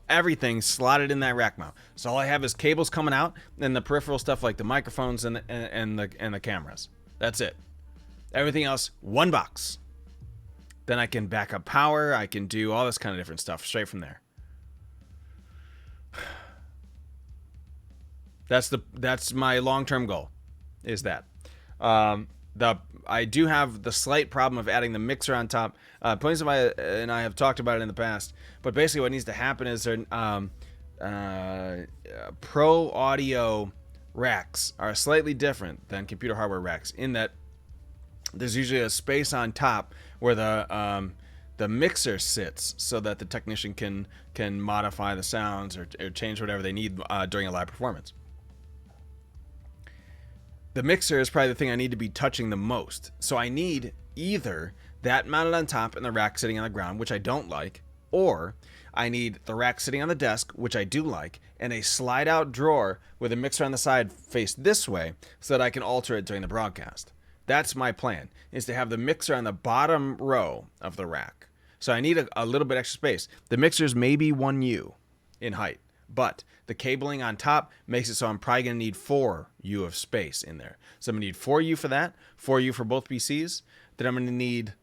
A: Everything's slotted in that rack mount. So all I have is cables coming out and the peripheral stuff like the microphones and the cameras. That's it. Everything else, one box. Then I can back up power. I can do all this kind of different stuff straight from there. That's my long-term goal, is that. I do have the slight problem of adding the mixer on top. Ponies and I have talked about it in the past, but basically what needs to happen is pro audio racks are slightly different than computer hardware racks in that there's usually a space on top where the mixer sits so that the technician can modify the sounds or change whatever they need during a live performance. The mixer is probably the thing I need to be touching the most. So I need either that mounted on top and the rack sitting on the ground, which I don't like, or I need the rack sitting on the desk, which I do like, and a slide out drawer with a mixer on the side faced this way so that I can alter it during the broadcast. That's my plan, is to have the mixer on the bottom row of the rack. So I need a little bit extra space. The mixer's maybe 1U in height, but the cabling on top makes it so I'm probably going to need 4U of space in there. So I'm going to need 4U for that, 4U for both PCs. Then I'm going to need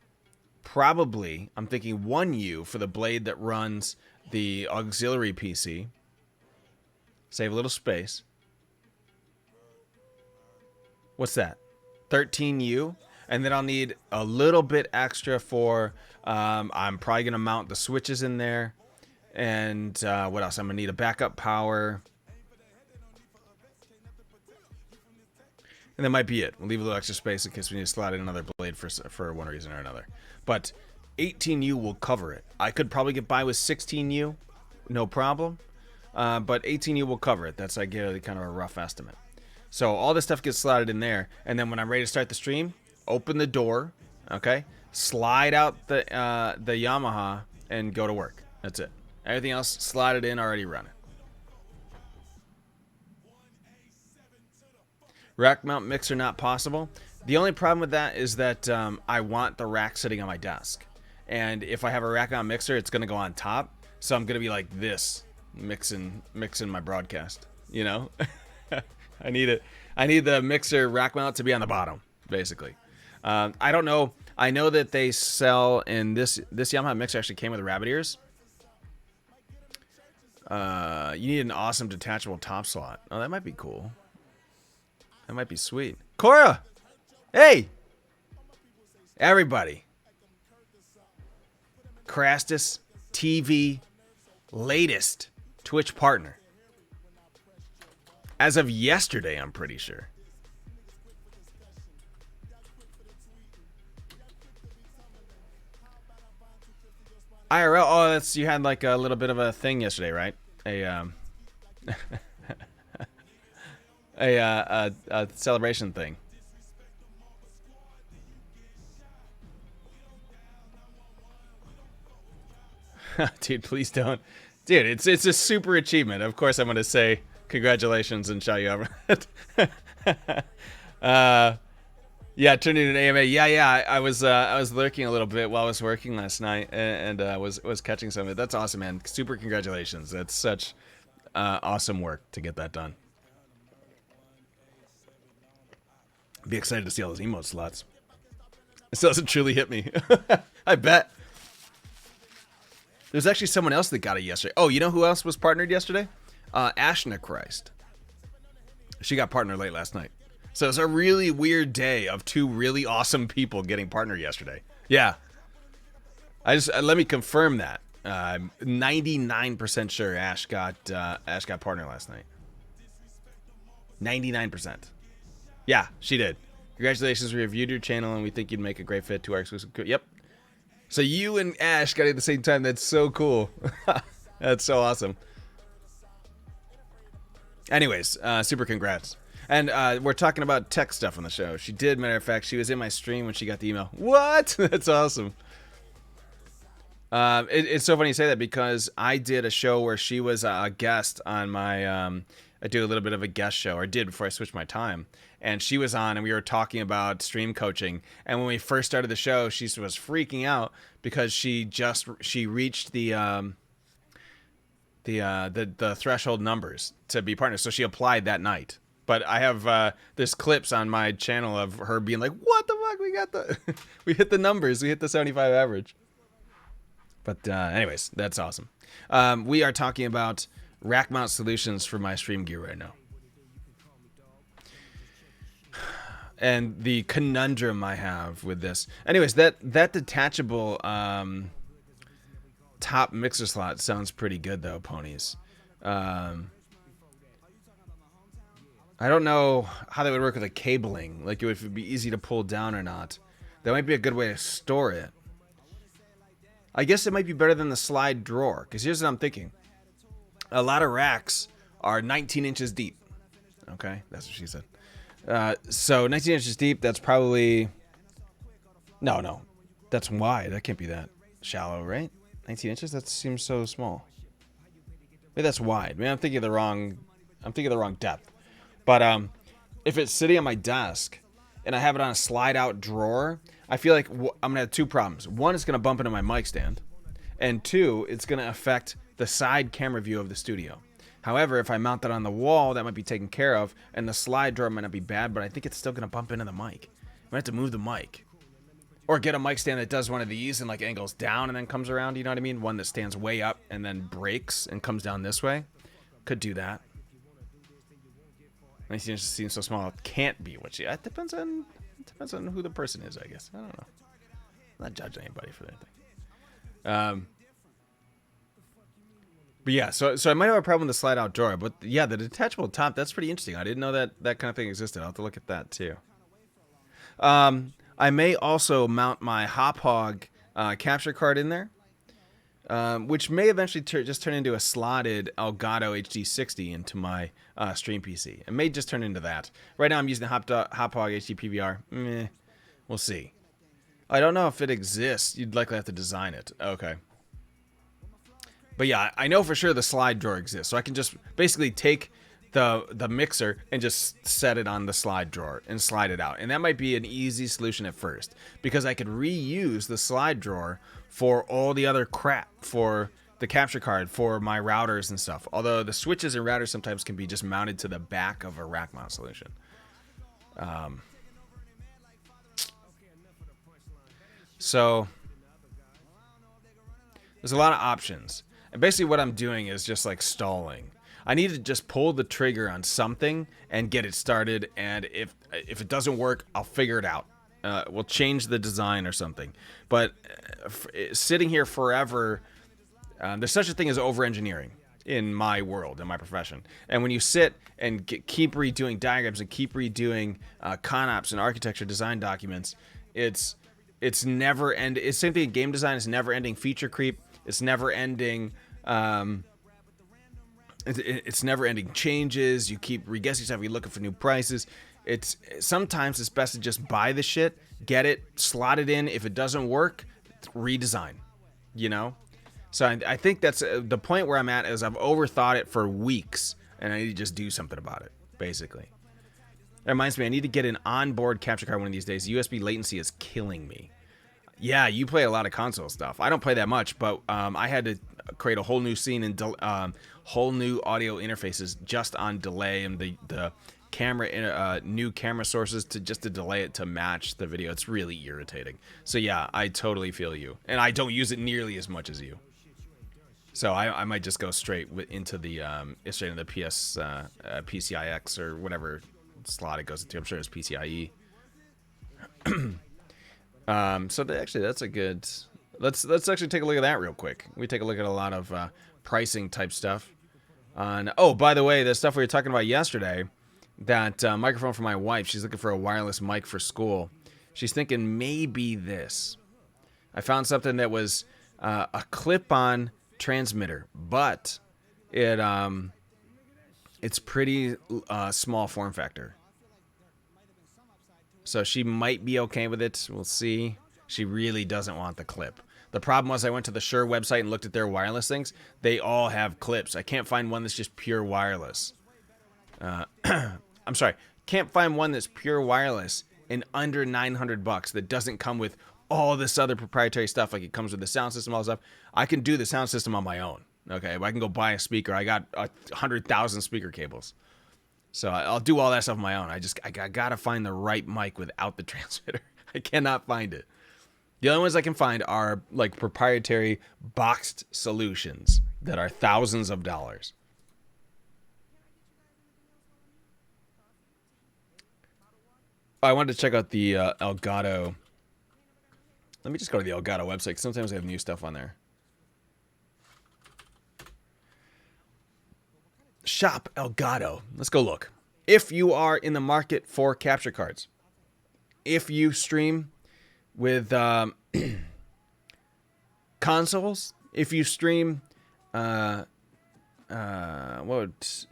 A: probably, I'm thinking 1U for the blade that runs the auxiliary PC. Save a little space. What's that? 13U. And then I'll need a little bit extra for, I'm probably going to mount the switches in there. And what else? I'm going to need a backup power. And that might be it. We'll leave a little extra space in case we need to slot in another blade for one reason or another. But 18U will cover it. I could probably get by with 16U. No problem. But 18U will cover it. That's, I get kind of a rough estimate. So all this stuff gets slotted in there. And then when I'm ready to start the stream, open the door. Okay? Slide out the Yamaha and go to work. That's it. Everything else slotted in, already running. Rack mount mixer not possible. The only problem with that is that I want the rack sitting on my desk. And if I have a rack mount mixer, it's going to go on top. So I'm going to be like this, mixing my broadcast. You know? I need it. I need the mixer rack mount to be on the bottom, basically. I don't know. I know that they sell, in this Yamaha mixer actually came with rabbit ears. You need an awesome detachable top slot. Oh, that might be cool. That might be sweet. Cora! Hey! Everybody. Crastus TV latest Twitch partner. As of yesterday, I'm pretty sure. IRL. Oh, that's you had like a little bit of a thing yesterday, right? A a celebration thing. Dude, please don't. Dude, it's a super achievement. Of course, I'm gonna say congratulations and shout you over. uh, yeah, turned into an AMA. Yeah. I was lurking a little bit while I was working last night, and was catching some of it. That's awesome, man. Super congratulations. That's such awesome work to get that done. Be excited to see all those emote slots. It still doesn't truly hit me. I bet. There's actually someone else that got it yesterday. Oh, you know who else was partnered yesterday? Ashna Christ. She got partnered late last night. So it's a really weird day of two really awesome people getting partnered yesterday. Yeah. Let me confirm that. I'm 99% sure Ash got partnered last night. 99%. Yeah, she did. Congratulations, we reviewed your channel and we think you'd make a great fit to our exclusive. Yep. So you and Ash got it at the same time. That's so cool. That's so awesome. Anyways, super congrats. And we're talking about tech stuff on the show. She did, matter of fact, she was in my stream when she got the email. What? That's awesome. It's so funny you say that because I did a show where she was a guest on my... I do a little bit of a guest show, or did before I switched my time. And she was on, and we were talking about stream coaching. And when we first started the show, she was freaking out because she reached the threshold numbers to be partners. So she applied that night. But I have this clips on my channel of her being like, "What the fuck? We got the we hit the numbers. We hit the 75 average." But anyways, that's awesome. We are talking about rack mount solutions for my stream gear right now. And the conundrum I have with this. Anyways, that detachable top mixer slot sounds pretty good though, ponies. I don't know how that would work with the cabling. Like if it would be easy to pull down or not. That might be a good way to store it. I guess it might be better than the slide drawer. Because here's what I'm thinking. A lot of racks are 19 inches deep. Okay, that's what she said. So 19 inches deep, that's probably... No. That's wide. That can't be that shallow, right? 19 inches? That seems so small. Maybe that's wide. Maybe I'm thinking of the wrong depth. But if it's sitting on my desk and I have it on a slide-out drawer, I feel like I'm going to have two problems. One, it's going to bump into my mic stand. And two, it's going to affect the side camera view of the studio. However, if I mount that on the wall, that might be taken care of, and the slide drawer might not be bad, but I think it's still going to bump into the mic. I might have to move the mic. Or get a mic stand that does one of these and like angles down and then comes around, you know what I mean? One that stands way up and then breaks and comes down this way. Could do that. 19 inches seems so small, it can't be what she... It depends on who the person is, I guess. I don't know. I'm not judging anybody for that thing. But yeah, so I might have a problem with the slide-out drawer. But yeah, the detachable top, that's pretty interesting. I didn't know that kind of thing existed. I'll have to look at that too. I may also mount my Hop Hog capture card in there, which may eventually just turn into a slotted Elgato HD60 into my stream PC. It may just turn into that. Right now I'm using the Hop Hog HD PVR. We'll see. I don't know if it exists. You'd likely have to design it. Okay. But yeah, I know for sure the slide drawer exists. So I can just basically take the mixer and just set it on the slide drawer and slide it out. And that might be an easy solution at first, because I could reuse the slide drawer for all the other crap, for the capture card, for my routers and stuff. Although the switches and routers sometimes can be just mounted to the back of a rack mount solution. So there's a lot of options. And basically what I'm doing is just like stalling. I need to just pull the trigger on something and get it started. And if it doesn't work, I'll figure it out. We'll change the design or something. But sitting here forever, there's such a thing as over-engineering in my world, in my profession. And when you sit and keep redoing diagrams and keep redoing con-ops and architecture design documents, it's never end. It's same thing in game design. It's never-ending feature creep. It's never ending. It's never ending changes. You keep reguessing stuff. You're looking for new prices. Sometimes it's best to just buy the shit, get it, slot it in. If it doesn't work, redesign. You know. So I think that's the point where I'm at. Is I've overthought it for weeks, and I need to just do something about it. Basically, that reminds me. I need to get an onboard capture card one of these days. USB latency is killing me. Yeah, you play a lot of console stuff. I don't play that much, but I had to create a whole new scene and whole new audio interfaces just on delay and the camera new camera sources to delay it to match the video. It's really irritating. So yeah, I totally feel you, and I don't use it nearly as much as you. So I might just go straight into the PS PCIX or whatever slot it goes into. I'm sure it's PCIe. So that's a good. Let's actually take a look at that real quick. We take a look at a lot of pricing type stuff. Oh, by the way, the stuff we were talking about yesterday, that microphone for my wife. She's looking for a wireless mic for school. She's thinking maybe this. I found something that was a clip-on transmitter, but it's pretty small form factor. So she might be okay with it. We'll see. She really doesn't want the clip. The problem was I went to the Shure website and looked at their wireless things. They all have clips. I can't find one that's just pure wireless. I'm sorry. Can't find one that's pure wireless in under $900 that doesn't come with all this other proprietary stuff. Like it comes with the sound system, all this stuff. I can do the sound system on my own. Okay, I can go buy a speaker. I got 100,000 speaker cables. So I'll do all that stuff on my own. I gotta find the right mic without the transmitter. I cannot find it. The only ones I can find are like proprietary boxed solutions that are thousands of dollars. I wanted to check out the Elgato. Let me just go to the Elgato website, 'cause sometimes they have new stuff on there. Shop Elgato. Let's go look. If you are in the market for capture cards, if you stream with consoles, if you stream what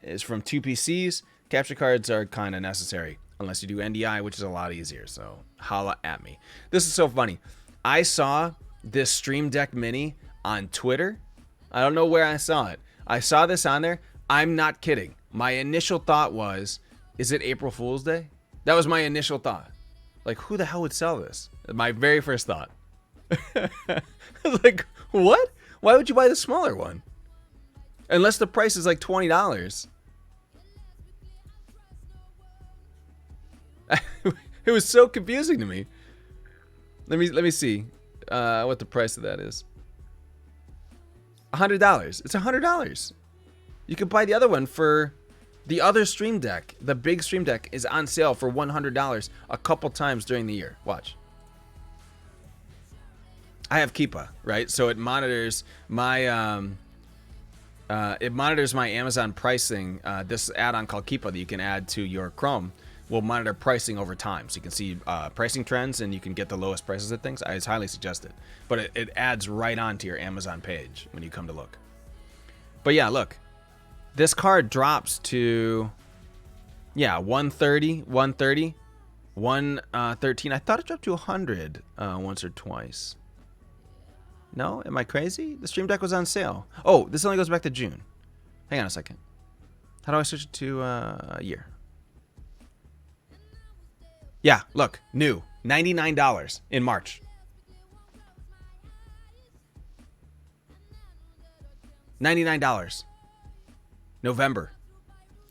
A: is from two PCs, capture cards are kind of necessary. Unless you do NDI, which is a lot easier. So holla at me. This is so funny. I saw this Stream Deck Mini on Twitter. I don't know where I saw it. I saw this on there. I'm not kidding. My initial thought was, is it April Fool's Day? That was my initial thought. Like, who the hell would sell this? My very first thought. I was like, what? Why would you buy the smaller one? Unless the price is like $20. It was so confusing to me. Let me see what the price of that is. $100. It's $100. You could buy the other one for the other Stream Deck. The big Stream Deck is on sale for $100 a couple times during the year. Watch. I have Keepa, right? So it monitors my Amazon pricing. This add-on called Keepa that you can add to your Chrome will monitor pricing over time. So you can see pricing trends and you can get the lowest prices at things. It's highly suggested. But it adds right onto your Amazon page when you come to look. But yeah, look. This card drops to, yeah, 130, 113. I thought it dropped to 100 once or twice. No? Am I crazy? The Stream Deck was on sale. Oh, this only goes back to June. Hang on a second. How do I switch it to a year? Yeah, look, new. $99 in March. $99. November.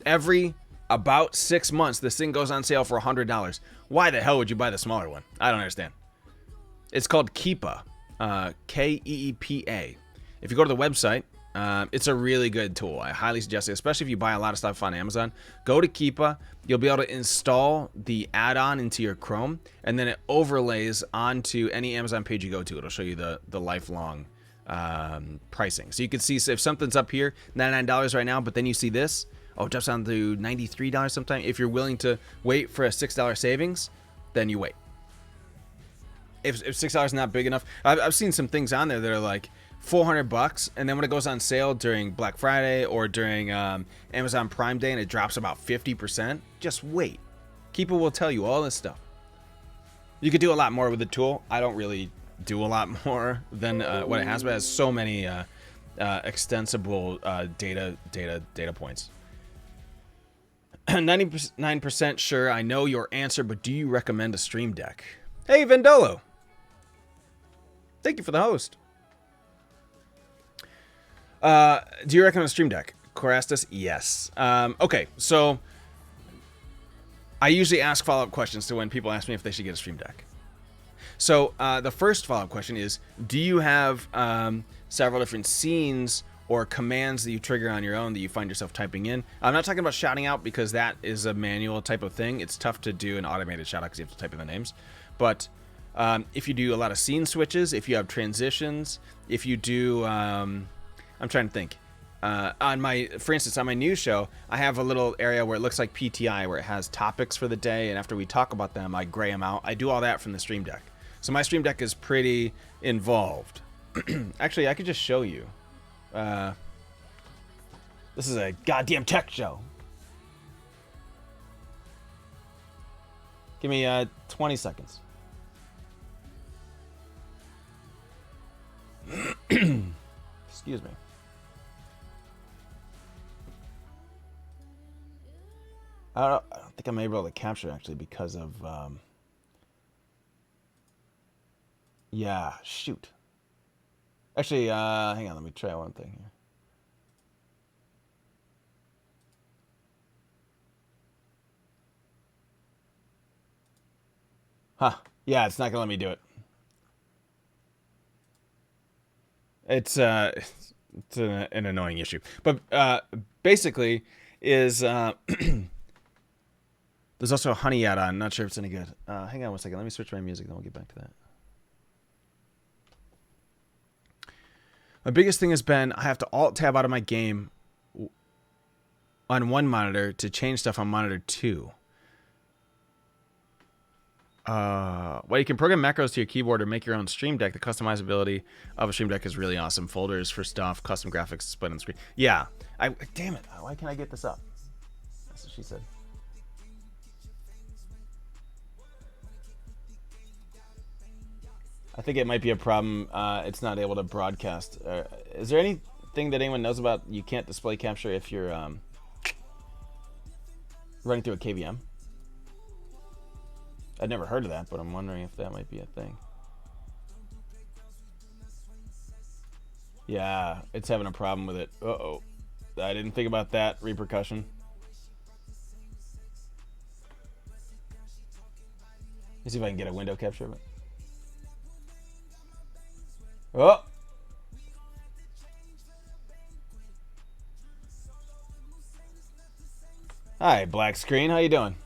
A: Every about 6 months, this thing goes on sale for $100. Why the hell would you buy the smaller one? I don't understand. It's called Keepa. Keepa. If you go to the website, it's a really good tool. I highly suggest it, especially if you buy a lot of stuff on Amazon. Go to Keepa. You'll be able to install the add-on into your Chrome, and then it overlays onto any Amazon page you go to. It'll show you the lifelong pricing. So you can see if something's up here, $99 right now, but then you see this, oh, it drops down to $93 sometime. If you're willing to wait for a $6 savings, then you wait. If $6 is not big enough, I've seen some things on there that are like $400, and then when it goes on sale during Black Friday or during Amazon Prime Day and it drops about 50%, just wait. Keeper will tell you all this stuff. You could do a lot more with the tool. I don't really do a lot more than what it has, but it has so many extensible data points. 99% sure I know your answer, but do you recommend a Stream Deck? Hey, Vendolo. Thank you for the host. Do you recommend a Stream Deck? Corastus? Yes. Okay, so I usually ask follow-up questions to when people ask me if they should get a Stream Deck. So the first follow-up question is, do you have several different scenes or commands that you trigger on your own that you find yourself typing in? I'm not talking about shouting out because that is a manual type of thing. It's tough to do an automated shout out because you have to type in the names. But if you do a lot of scene switches, if you have transitions, if you do, I'm trying to think. For instance, on my news show, I have a little area where it looks like PTI, where it has topics for the day, and after we talk about them, I gray them out. I do all that from the Stream Deck. So my Stream Deck is pretty involved. Actually, I could just show you. This is a goddamn tech show. Give me 20 seconds. Excuse me. I don't think I'm able to capture actually because of yeah, shoot. Actually, hang on, let me try one thing here. Huh. Yeah, it's not gonna let me do it. It's an annoying issue. But basically is there's also a honey ad on. Not sure if it's any good. Hang on one second. Let me switch my music, then we'll get back to that. My biggest thing has been I have to alt-tab out of my game on one monitor to change stuff on monitor 2. Well, you can program macros to your keyboard or make your own Stream Deck. The customizability of a Stream Deck is really awesome. Folders for stuff, custom graphics displayed on the screen. Yeah. Damn it. Why can't I get this up? That's what she said. I think it might be a problem. It's not able to broadcast. Is there anything that anyone knows about you can't display capture if you're running through a KVM? I'd never heard of that, but I'm wondering if that might be a thing. Yeah, it's having a problem with it. Uh-oh. I didn't think about that repercussion. Let's see if I can get a window capture of it. Oh! Hi, black screen. How you doing?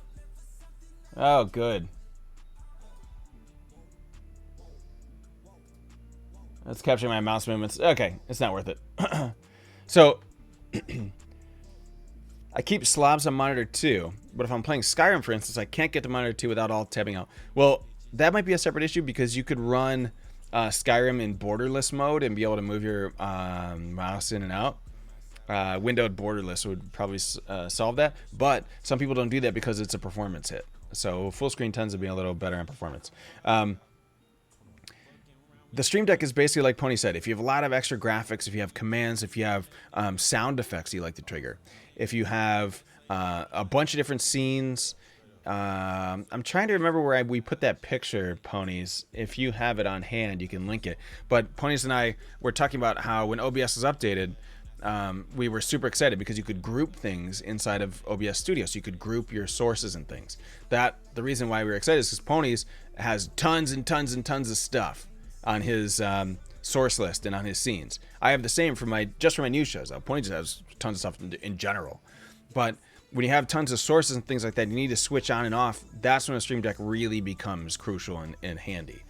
A: Oh, good. Let's capture my mouse movements. Okay, it's not worth it. So, I keep slobs on monitor 2, but if I'm playing Skyrim, for instance, I can't get to monitor 2 without alt-tabbing out. Well, that might be a separate issue because you could run Skyrim in borderless mode and be able to move your mouse in and out. Windowed borderless would probably solve that, but some people don't do that because it's a performance hit. So full screen tends to be a little better on performance. The Stream Deck is basically like Pony said. If you have a lot of extra graphics, if you have commands, if you have sound effects you like to trigger, if you have a bunch of different scenes. I'm trying to remember where we put that picture, Ponies. If you have it on hand, you can link it. But Ponies and I were talking about how when OBS is updated, we were super excited because you could group things inside of OBS Studio. So you could group your sources and things. The reason why we were excited is because Ponies has tons and tons and tons of stuff on his source list and on his scenes. I have the same for my news shows. Ponies has tons of stuff in general. But when you have tons of sources and things like that, you need to switch on and off. That's when a Stream Deck really becomes crucial and handy.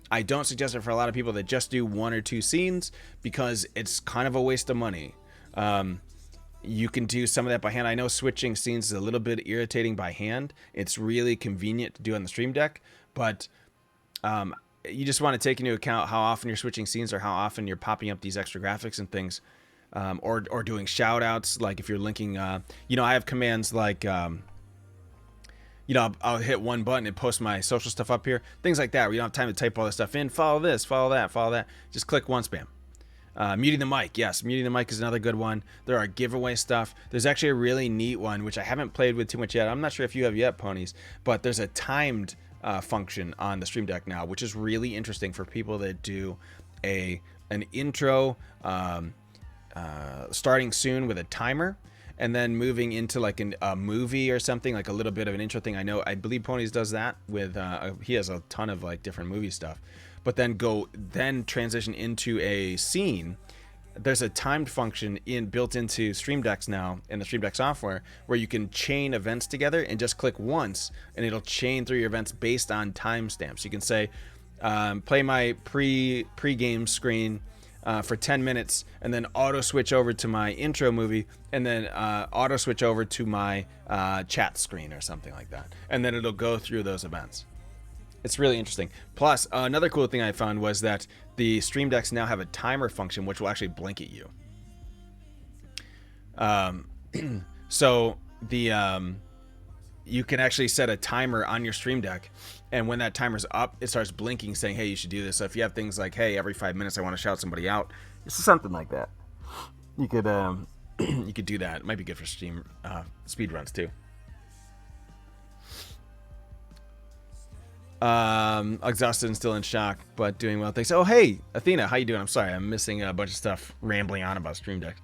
A: I don't suggest it for a lot of people that just do 1 or 2 scenes because it's kind of a waste of money. You can do some of that by hand. I know switching scenes is a little bit irritating by hand. It's really convenient to do on the Stream Deck, but you just want to take into account how often you're switching scenes or how often you're popping up these extra graphics and things, or doing shout outs. Like if you're linking, I have commands like, I'll hit one button and post my social stuff up here. Things like that where you don't have time to type all this stuff in. Follow this, follow that, follow that. Just click one spam. Muting the mic. Yes, muting the mic is another good one. There are giveaway stuff. There's actually a really neat one, which I haven't played with too much yet. I'm not sure if you have yet, Ponies, but there's a timed function on the Stream Deck now, which is really interesting for people that do an intro starting soon with a timer, and then moving into like a movie or something, like a little bit of an intro thing. I believe Ponies does that with, he has a ton of like different movie stuff, but then transition into a scene. There's a timed function built into Stream Decks now in the Stream Deck software where you can chain events together and just click once and it'll chain through your events based on timestamps. You can say, play my pre-game screen for 10 minutes and then auto switch over to my intro movie and then auto switch over to my chat screen or something like that. And then it'll go through those events. It's really interesting. Plus, another cool thing I found was that the Stream Decks now have a timer function which will actually blink at you. So you can actually set a timer on your Stream Deck, and when that timer's up, it starts blinking saying, hey, you should do this. So if you have things like, hey, every 5 minutes I want to shout somebody out, it's something like that. You could you could do that. It might be good for Steam speed runs too. Exhausted and still in shock, but doing well. Thanks. Oh, hey, Athena, how you doing? I'm sorry, I'm missing a bunch of stuff rambling on about Stream Deck.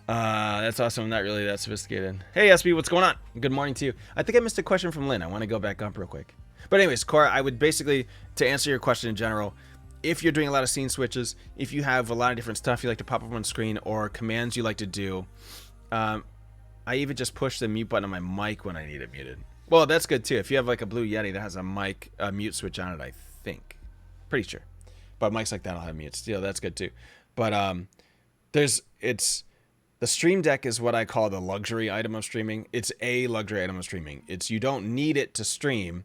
A: That's awesome. I'm not really that sophisticated. Hey, SB, what's going on? Good morning to you. I think I missed a question from Lynn. I want to go back up real quick. But anyways, Cora, I would basically, to answer your question in general, if you're doing a lot of scene switches, if you have a lot of different stuff you like to pop up on screen or commands you like to do, I even just push the mute button on my mic when I need it muted. Well, that's good too. If you have like a Blue Yeti that has a mic, a mute switch on it, I think. Pretty sure. But mics like that will have mutes. Still, that's good too. But the Stream Deck is what I call the luxury item of streaming. It's a luxury item of streaming. You don't need it to stream,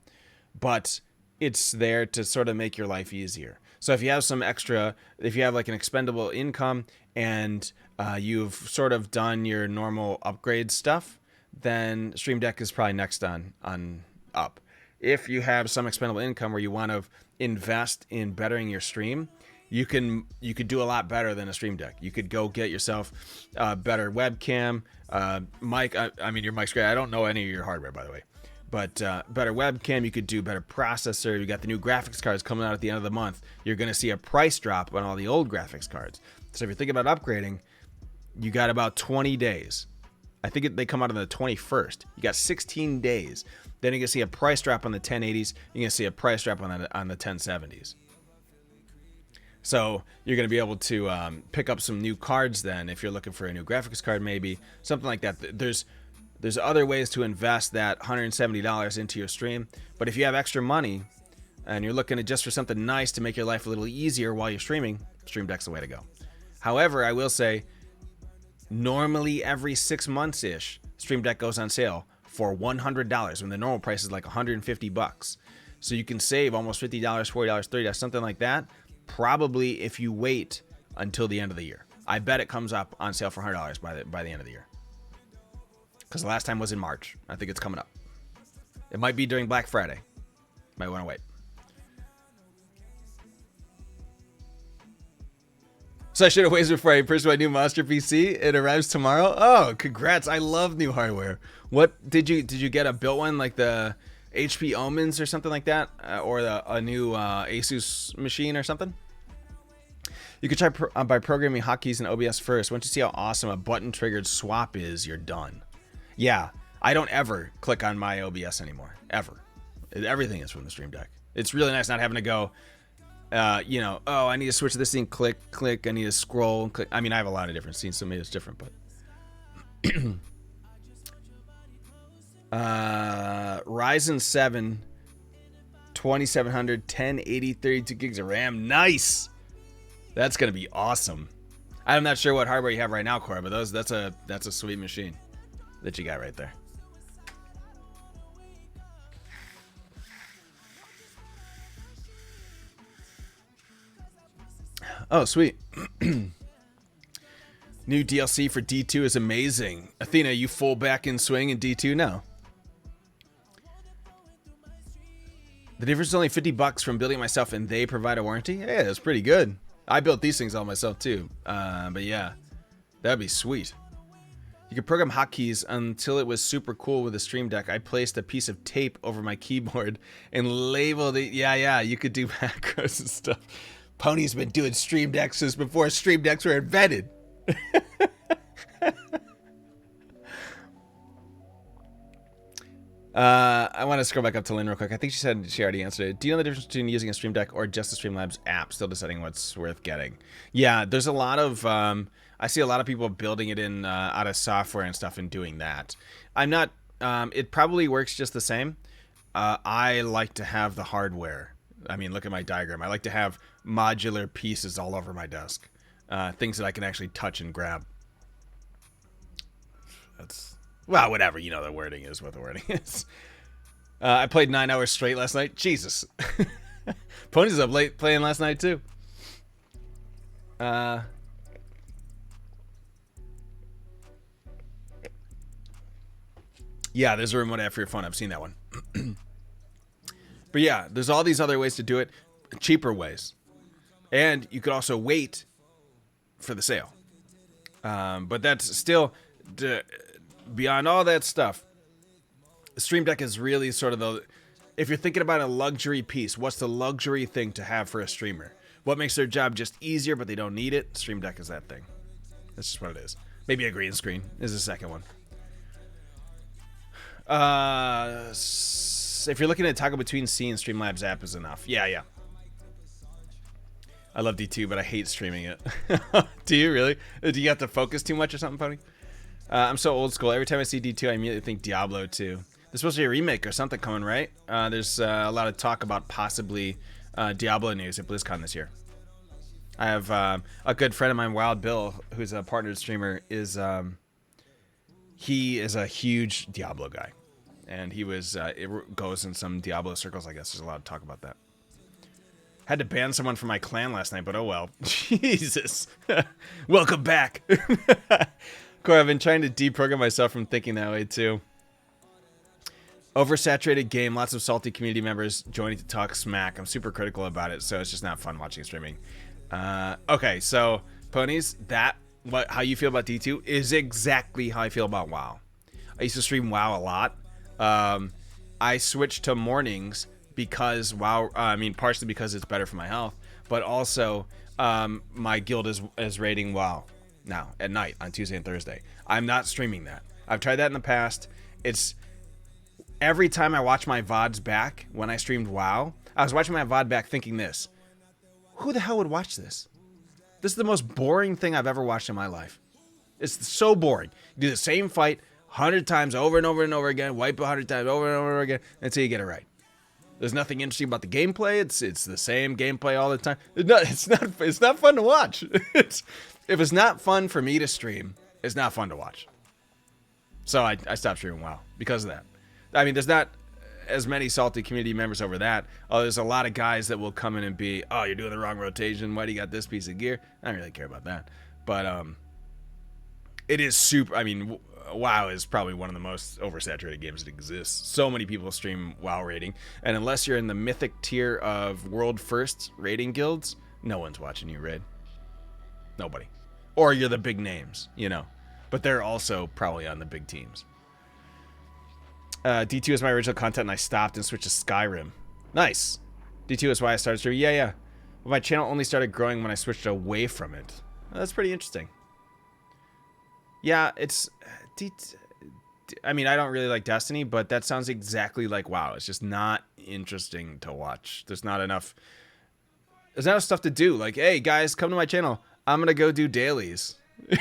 A: but it's there to sort of make your life easier. So if you have some extra, if you have like an expendable income and you've sort of done your normal upgrade stuff, then Stream Deck is probably next on up. If you have some expendable income where you want to invest in bettering your stream, you could do a lot better than a Stream Deck. You could go get yourself a better webcam, mic. I mean, your mic's great. I don't know any of your hardware, by the way, but better webcam. You could do better processor. You got the new graphics cards coming out at the end of the month. You're going to see a price drop on all the old graphics cards. So if you're thinking about upgrading, you got about 20 days. I think they come out on the 21st. You got 16 days. Then you're going to see a price drop on the 1080s. You're going to see a price drop on the 1070s. So you're going to be able to pick up some new cards then if you're looking for a new graphics card, maybe something like that. There's other ways to invest that $170 into your stream. But if you have extra money and you're looking just for something nice to make your life a little easier while you're streaming, Stream Deck's the way to go. However, I will say, normally every 6 months-ish, Stream Deck goes on sale for $100 when the normal price is like $150. So you can save almost $50, $40, $30, something like that. Probably if you wait until the end of the year. I bet it comes up on sale for $100 by the end of the year. Because the last time was in March. I think it's coming up. It might be during Black Friday. Might want to wait. So I should have waited before I purchased my new monster PC. It arrives tomorrow. Oh, congrats. I love new hardware. What did you get a built one like the HP Omens or something like that? Or a new Asus machine or something? You could try by programming hotkeys in OBS first. Once you see how awesome a button-triggered swap is, you're done. Yeah, I don't ever click on my OBS anymore. Ever. Everything is from the Stream Deck. It's really nice not having to go, oh, I need to switch this thing, click. I need to scroll, click. I mean, I have a lot of different scenes, so maybe it's different, but... Ryzen 7 2700 1080 32 gigs of RAM. Nice. That's gonna be awesome. I'm not sure what hardware you have right now, Cora, but that's a sweet machine that you got right there. Oh, sweet. New DLC for D2 is amazing. Athena, you full back in swing in D2 now. The difference is only $50 from building it myself, and they provide a warranty? Yeah, that's pretty good. I built these things all myself, too. But yeah, that'd be sweet. You could program hotkeys until it was super cool with the Stream Deck. I placed a piece of tape over my keyboard and labeled it. Yeah, you could do macros and stuff. Pony's been doing Stream Decks since before Stream Decks were invented. I want to scroll back up to Lynn real quick. I think she said she already answered it. Do you know the difference between using a Stream Deck or just the Streamlabs app? Still deciding what's worth getting. Yeah, there's a lot of... I see a lot of people building it in out of software and stuff and doing that. I'm not... it probably works just the same. I like to have the hardware. I mean, look at my diagram. I like to have modular pieces all over my desk. Things that I can actually touch and grab. That's... Well, whatever. You know, the wording is what the wording is. I played 9 hours straight last night. Jesus. Pony's up late playing last night, too. Yeah, there's a remote app for your phone. I've seen that one. But yeah, there's all these other ways to do it. Cheaper ways. And you could also wait for the sale. But that's still... Beyond all that stuff, the Stream Deck is really sort of the... If you're thinking about a luxury piece, what's the luxury thing to have for a streamer? What makes their job just easier, but they don't need it? Stream Deck is that thing. That's just what it is. Maybe a green screen is the second one. If you're looking to toggle between C and Streamlabs app is enough. Yeah. I love D2, but I hate streaming it. Do you really? Do you have to focus too much or something, Pony? I'm so old school. Every time I see D2, I immediately think Diablo 2. There's supposed to be a remake or something coming, right? There's a lot of talk about possibly Diablo news at BlizzCon this year. I have a good friend of mine, Wild Bill, who's a partnered streamer. He is a huge Diablo guy, and he was it goes in some Diablo circles. I guess there's a lot of talk about that. Had to ban someone from my clan last night, but oh well. Jesus, welcome back. Corey, I've been trying to deprogram myself from thinking that way too. Oversaturated game, lots of salty community members joining to talk smack. I'm super critical about it, so it's just not fun watching streaming. Okay, so Ponies, how you feel about D2 is exactly how I feel about WoW. I used to stream WoW a lot. I switched to mornings because WoW, partially because it's better for my health, but also my guild is raiding WoW now at night on Tuesday and Thursday. I'm not streaming that. I've tried that in the past. It's every time I watch my VODs back when I streamed WoW, I was watching my VOD back thinking this: who the hell would watch this? This is the most boring thing I've ever watched in my life. It's so boring. You do the same fight 100 times over and over and over again, wipe 100 times over and over again until you get it right. There's nothing interesting about the gameplay. It's the same gameplay all the time. It's not fun to watch. If it's not fun for me to stream, it's not fun to watch. So I stopped streaming WoW because of that. I mean, there's not as many salty community members over that. Oh, there's a lot of guys that will come in and be, oh, you're doing the wrong rotation. Why do you got this piece of gear? I don't really care about that. But it is super. I mean, WoW is probably one of the most oversaturated games that exists. So many people stream WoW rating, and unless you're in the mythic tier of world first rating guilds, no one's watching you raid. Nobody. Or you're the big names, you know. But they're also probably on the big teams. D2 is my original content, and I stopped and switched to Skyrim. Nice. D2 is why I started streaming. Yeah. Well, my channel only started growing when I switched away from it. That's pretty interesting. Yeah, it's... I mean, I don't really like Destiny, but that sounds exactly like WoW. It's just not interesting to watch. There's not enough stuff to do. Like, hey, guys, come to my channel. I'm going to go do dailies. You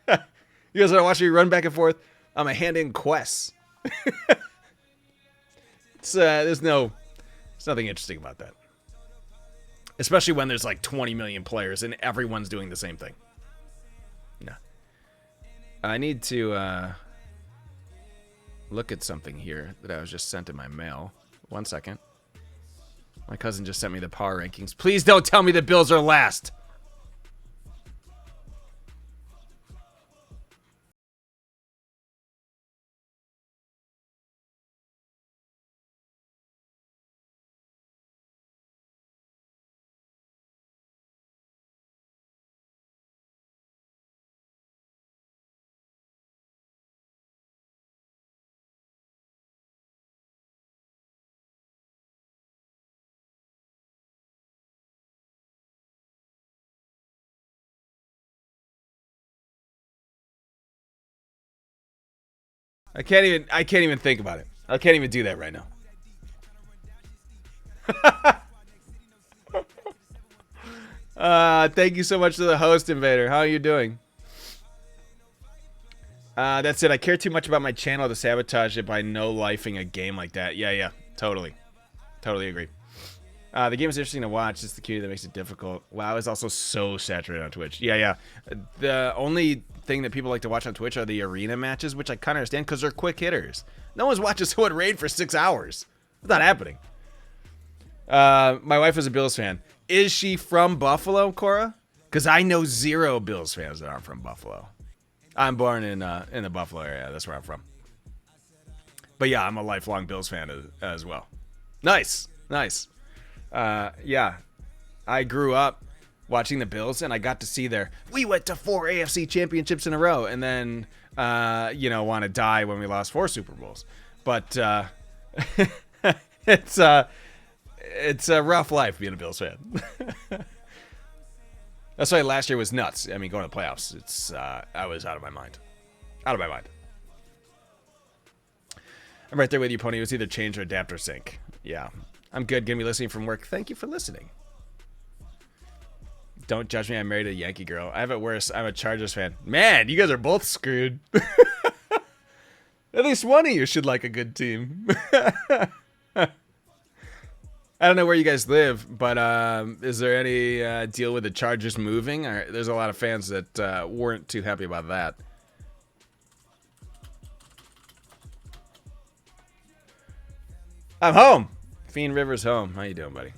A: guys want to watch me run back and forth? I'm going to hand in quests. There's nothing interesting about that. Especially when there's like 20 million players and everyone's doing the same thing. No. I need to look at something here that I was just sent in my mail. 1 second. My cousin just sent me the power rankings. Please don't tell me the Bills are last. I can't even think about it. I can't even do that right now. Thank you so much to the host, Invader. How are you doing? That's it. I care too much about my channel to sabotage it by no-lifing a game like that. Yeah. Totally. Totally agree. The game is interesting to watch. It's the community that makes it difficult. WoW is also so saturated on Twitch. Yeah. The only thing that people like to watch on Twitch are the arena matches, which I kind of understand because they're quick hitters. No one's watching someone raid for 6 hours. It's not happening. My wife is a Bills fan. Is she from Buffalo, Cora? Because I know 0 Bills fans that aren't from Buffalo. I'm born in the Buffalo area. That's where I'm from. But yeah, I'm a lifelong Bills fan as well. Nice. Yeah, I grew up watching the Bills, and I got to see we went to 4 AFC championships in a row, and then, want to die when we lost 4 Super Bowls. But it's a rough life being a Bills fan. That's why last year was nuts. I mean, going to the playoffs, I was out of my mind. I'm right there with you, Pony. It was either change or adapt or sync. Yeah. I'm good. Gonna be listening from work. Thank you for listening. Don't judge me. I married a Yankee girl. I have it worse. I'm a Chargers fan. Man, you guys are both screwed. At least one of you should like a good team. I don't know where you guys live, but is there any deal with the Chargers moving? There's a lot of fans that weren't too happy about that. I'm home. Fiend River's home. How you doing, buddy?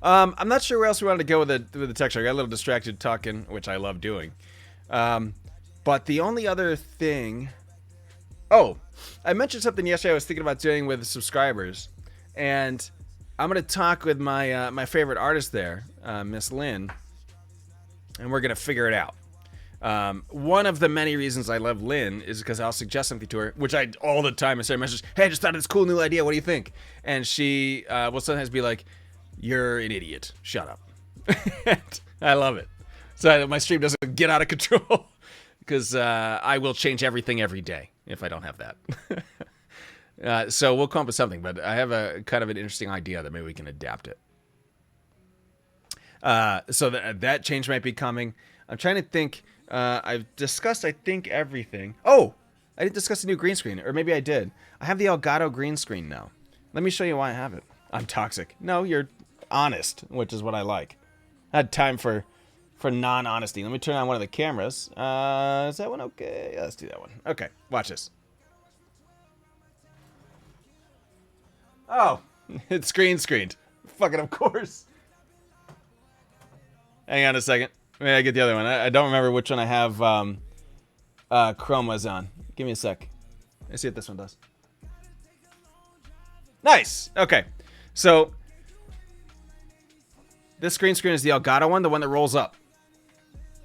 A: I'm not sure where else we wanted to go with the texture. I got a little distracted talking, which I love doing. But the only other thing... Oh, I mentioned something yesterday I was thinking about doing with subscribers. And I'm going to talk with my favorite artist there, Miss Lynn. And we're going to figure it out. One of the many reasons I love Lynn is because I'll suggest something to her, which I all the time I send messages, hey, I just thought of this cool new idea, what do you think? And she will sometimes be like, you're an idiot, shut up. I love it. So my stream doesn't get out of control because I will change everything every day if I don't have that. So we'll come up with something, but I have a kind of an interesting idea that maybe we can adapt it. So that change might be coming. I'm trying to think. I've discussed, I think, everything. Oh, I didn't discuss the new green screen, or maybe I did. I have the Elgato green screen now. Let me show you why I have it. I'm toxic. No, you're honest, which is what I like. I had time for non-honesty. Let me turn on one of the cameras. Is that one okay? Yeah, let's do that one. Okay, watch this. Oh, it's green screened. Fucking of course. Hang on a second. Maybe I get the other one. I don't remember which one I have chromas on. Give me a sec. Let's see what this one does. Nice. Okay. So this green screen is the Elgato one, the one that rolls up.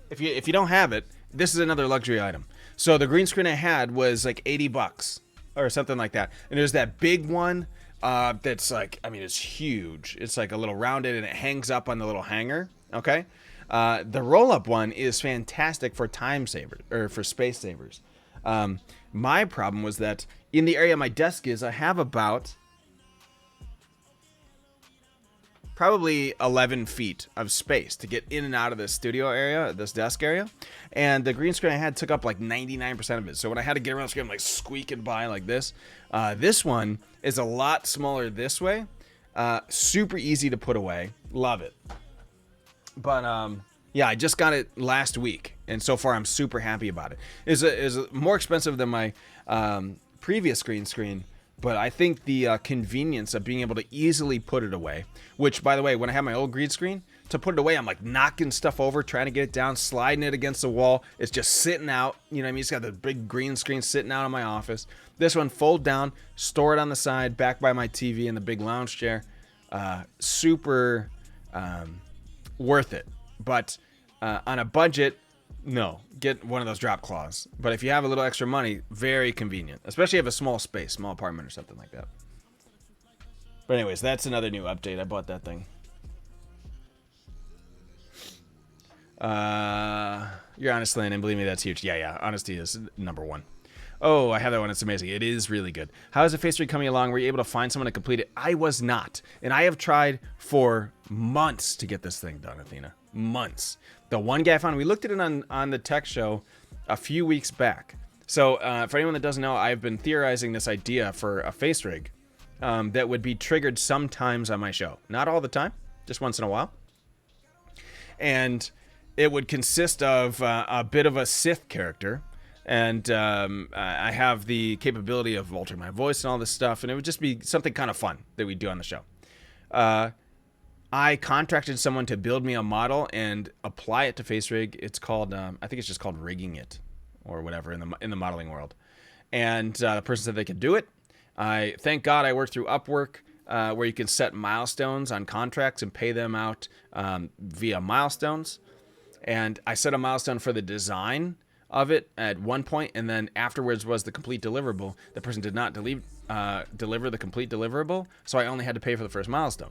A: If you don't have it, this is another luxury item. So the green screen I had was like $80 or something like that. And there's that big one that's like, I mean, it's huge. It's like a little rounded and it hangs up on the little hanger. Okay. The roll-up one is fantastic for time savers or for space savers. My problem was that in the area my desk is, I have about probably 11 feet of space to get in and out of this studio area, this desk area. And the green screen I had took up like 99% of it. So when I had to get around the screen, I'm like squeaking by like this. This one is a lot smaller this way. Super easy to put away. Love it. But yeah, I just got it last week, and so far I'm super happy about it. It's more expensive than my previous green screen, but I think the convenience of being able to easily put it away, which, by the way, when I had my old green screen, to put it away, I'm like knocking stuff over, trying to get it down, sliding it against the wall. It's just sitting out. You know what I mean? It's got the big green screen sitting out in my office. This one, fold down, store it on the side, back by my TV in the big lounge chair. Super worth it. But on a budget, no. Get one of those drop claws. But if you have a little extra money, very convenient. Especially if you have a small space, small apartment or something like that. But anyways, that's another new update. I bought that thing. You're honest, Lynn, and believe me, that's huge. Yeah, honesty is number one. Oh, I have that one. It's amazing. It is really good. How is the face rig coming along? Were you able to find someone to complete it? I was not. And I have tried for months to get this thing done, Athena. Months. The one guy I found, we looked at it on the tech show a few weeks back. So for anyone that doesn't know, I've been theorizing this idea for a face rig that would be triggered sometimes on my show. Not all the time, just once in a while. And it would consist of a bit of a Sith character. And I have the capability of altering my voice and all this stuff. And it would just be something kind of fun that we'd do on the show. I contracted someone to build me a model and apply it to face rig. It's called, I think it's just called rigging it or whatever in the modeling world. And the person said they could do it. Thank God I worked through Upwork, where you can set milestones on contracts and pay them out via milestones. And I set a milestone for the design of it at one point, and then afterwards was the complete deliverable. The person did not deliver the complete deliverable, so I only had to pay for the first milestone.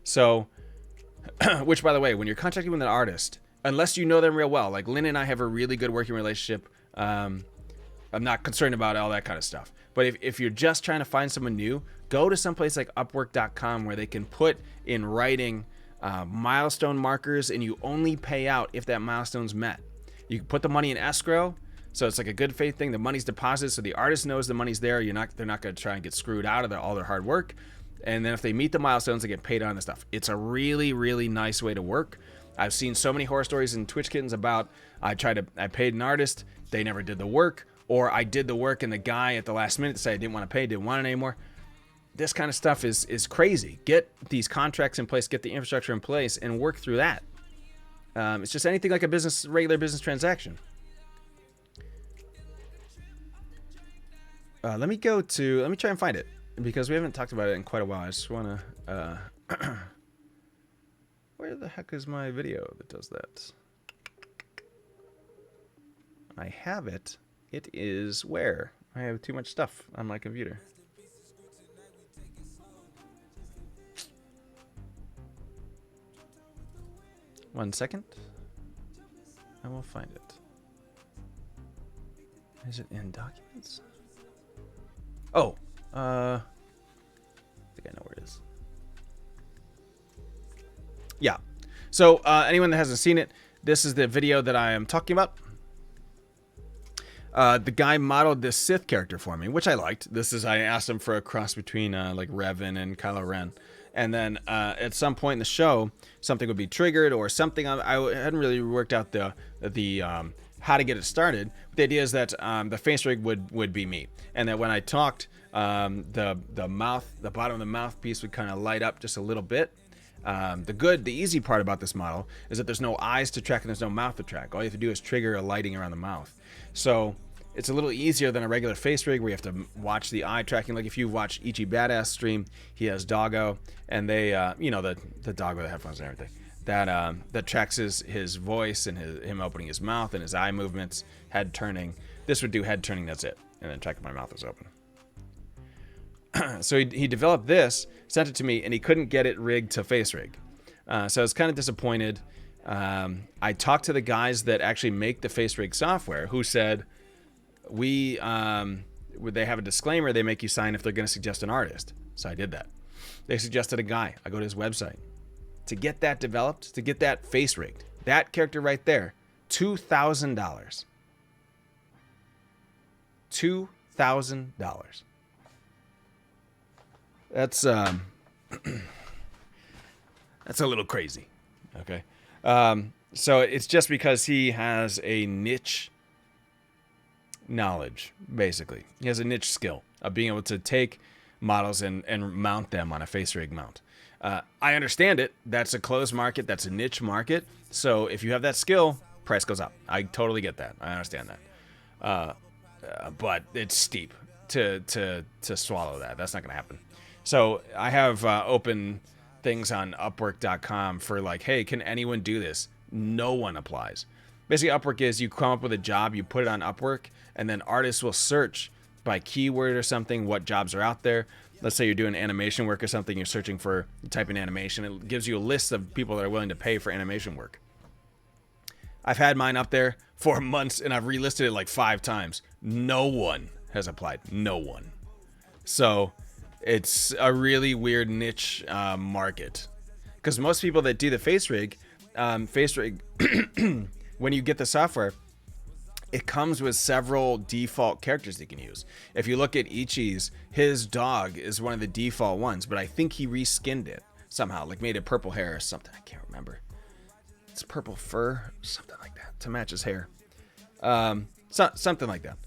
A: So, which, by the way, when you're contracting with an artist, unless you know them real well, like Lynn and I have a really good working relationship, I'm not concerned about all that kind of stuff. But if you're just trying to find someone new, go to someplace like Upwork.com where they can put in writing milestone markers, and you only pay out if that milestone's met. You can put the money in escrow, so it's like a good faith thing. The money's deposited, so the artist knows the money's there. They're not going to try and get screwed out of all their hard work. And then if they meet the milestones, they get paid on the stuff. It's a really, really nice way to work. I've seen so many horror stories in Twitch Kittens about I paid an artist, they never did the work, or I did the work and the guy at the last minute said I didn't want to pay, didn't want it anymore. This kind of stuff is crazy. Get these contracts in place, get the infrastructure in place, and work through that. It's just anything like a regular business transaction. Let me try and find it, because we haven't talked about it in quite a while. I just want to, where the heck is my video that does that? I have it. It is where? I have too much stuff on my computer. One second. I will find it. Is it in documents? Oh, I think I know where it is. Yeah. So anyone that hasn't seen it, this is the video that I am talking about. The guy modeled this Sith character for me, which I liked. I asked him for a cross between like Revan and Kylo Ren. And then at some point in the show, something would be triggered or something. I hadn't really worked out the how to get it started. But the idea is that the face rig would be me, and that when I talked, the bottom of the mouthpiece would kind of light up just a little bit. The easy part about this model is that there's no eyes to track and there's no mouth to track. All you have to do is trigger a lighting around the mouth. So it's a little easier than a regular face rig where you have to watch the eye tracking. Like if you watch Ichi Badass stream, he has Doggo, and they, the dog with the headphones and everything, that tracks his voice and him opening his mouth and his eye movements, head turning. This would do head turning, that's it, and then check if my mouth is open. So he developed this, sent it to me, and he couldn't get it rigged to face rig. So I was kind of disappointed. I talked to the guys that actually make the face rig software, who said, they have a disclaimer they make you sign if they're going to suggest an artist. So I did that. They suggested a guy. I go to his website. To get that developed, to get that face rigged, that character right there, $2,000. $2,000. That's that's a little crazy. Okay. So it's just because he has a niche knowledge, basically. He has a niche skill of being able to take models and mount them on a face rig mount. I understand it. That's a closed market. That's a niche market. So if you have that skill, price goes up. I totally get that. I understand that. But it's steep to swallow that. That's not going to happen. So I have open things on Upwork.com for like, hey, can anyone do this? No one applies. Basically, Upwork is you come up with a job, you put it on Upwork, and then artists will search by keyword or something what jobs are out there. Let's say you're doing animation work or something, you're searching for, you type in animation, it gives you a list of people that are willing to pay for animation work. I've had mine up there for months, and I've relisted it like 5 times. No one has applied. No one. So it's a really weird niche market. Because most people that do the face rig, when you get the software, it comes with several default characters you can use. If you look at Ichi's, his dog is one of the default ones, but I think he reskinned it somehow, like made it purple hair or something. I can't remember. It's purple fur, something like that, to match his hair. Something like that.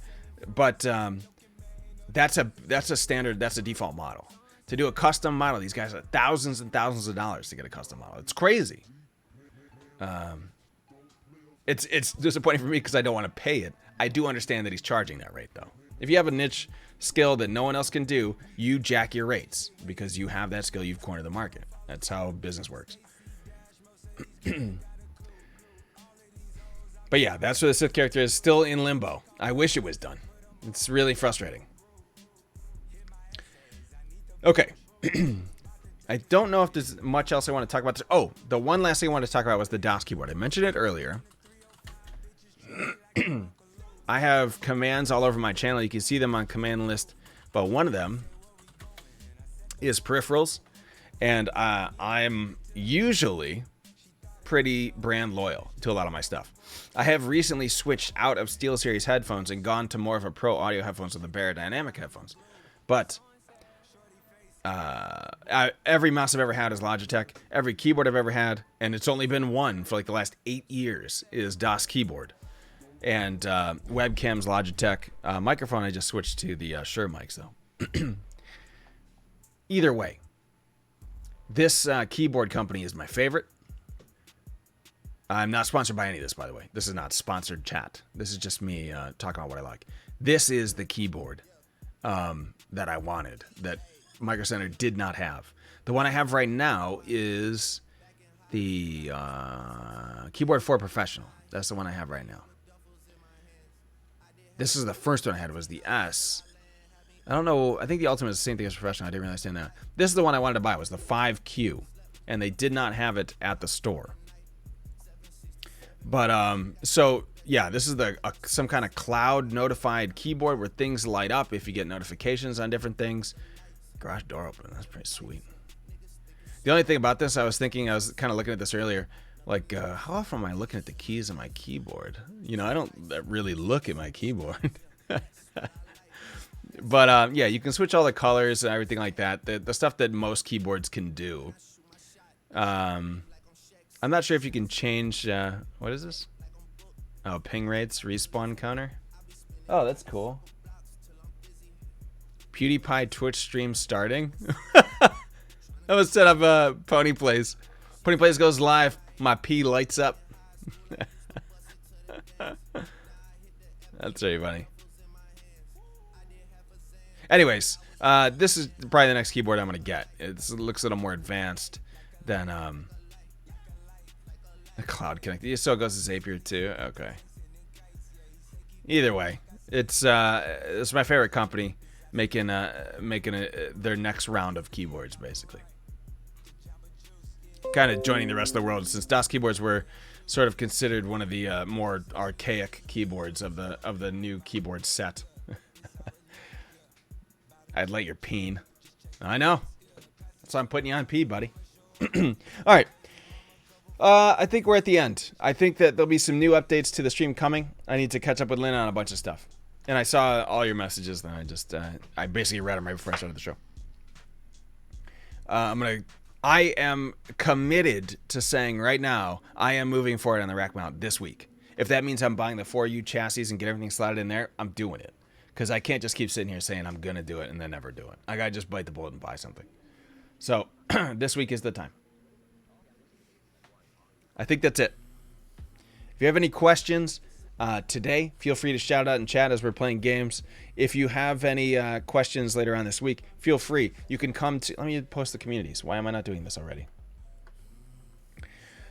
A: But that's a standard, that's a default model. To do a custom model, these guys are thousands and thousands of dollars to get a custom model. It's crazy. It's disappointing for me because I don't want to pay it. I do understand that he's charging that rate, though. If you have a niche skill that no one else can do, you jack your rates because you have that skill. You've cornered the market. That's how business works. But yeah, that's where the Sith character is, still in limbo. I wish it was done. It's really frustrating. Okay. I don't know if there's much else I want to talk about. Oh, the one last thing I wanted to talk about was the DOS keyboard. I mentioned it earlier. I have commands all over my channel. You can see them on command list, but one of them is peripherals, and I'm usually pretty brand loyal to a lot of my stuff. I have recently switched out of SteelSeries headphones and gone to more of a pro audio headphones with the Beyerdynamic headphones, but every mouse I've ever had is Logitech. Every keyboard I've ever had, and it's only been one for like the last 8 years, is DOS keyboard. And webcams, Logitech. Microphone, I just switched to the Shure mics, though. Either way, this keyboard company is my favorite. I'm not sponsored by any of this, by the way. This is not sponsored chat. This is just me talking about what I like. This is the keyboard that I wanted, that Micro Center did not have. The one I have right now is the Keyboard 4 Professional. That's the one I have right now. This is the first one I had, was the S. I don't know. I think the Ultimate is the same thing as Professional. I didn't really understand that. This is the one I wanted to buy. It was the 5Q. And they did not have it at the store. But, so, yeah, this is some kind of cloud notified keyboard where things light up if you get notifications on different things. Garage door open. That's pretty sweet. The only thing about this, I was kind of looking at this earlier. Like, how often am I looking at the keys on my keyboard? You know, I don't really look at my keyboard. But, yeah, you can switch all the colors and everything like that. The stuff that most keyboards can do. I'm not sure if you can change, what is this? Oh, ping rates, respawn counter. Oh, that's cool. PewDiePie Twitch stream starting. That was set up, Pony Plays. Pony Plays goes live. My P lights up. That's very funny. Anyways, this is probably the next keyboard I'm going to get. It looks a little more advanced than the Cloud Connect. So goes to Zapier too. Okay. Either way, it's my favorite company making their next round of keyboards, basically. Kind of joining the rest of the world, since DOS keyboards were sort of considered one of the more archaic keyboards of the new keyboard set. I'd let your peen. I know. That's why I'm putting you on P, buddy. All right. I think we're at the end. I think that there'll be some new updates to the stream coming. I need to catch up with Lynn on a bunch of stuff. And I saw all your messages, then I basically read them right before I started the show. I am committed to saying right now, I am moving forward on the rack mount this week. If that means I'm buying the 4U chassis and get everything slotted in there, I'm doing it. Because I can't just keep sitting here saying I'm going to do it and then never do it. I got to just bite the bullet and buy something. So, this week is the time. I think that's it. If you have any questions today, feel free to shout out in chat as we're playing games. If you have any questions later on this week, feel free. You can come to... Let me post the communities. Why am I not doing this already?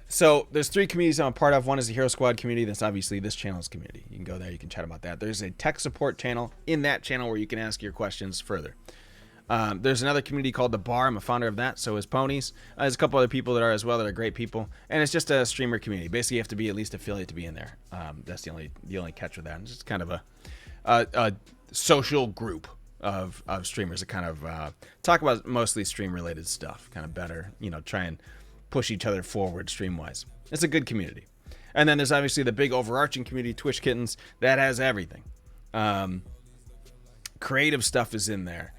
A: So there's 3 communities I'm a part of. One is the Hero Squad community. That's obviously this channel's community. You can go there. You can chat about that. There's a tech support channel in that channel where you can ask your questions further. There's another community called The Bar. I'm a founder of that. So is Ponies. There's a couple other people that are as well that are great people. And it's just a streamer community. Basically, you have to be at least affiliate to be in there. That's the only catch with that. It's just kind of a social group of streamers that kind of talk about mostly stream related stuff, kind of better, try and push each other forward stream wise. It's a good community. And then there's obviously the big overarching community, Twitch Kittens, that has everything. Creative stuff is in there.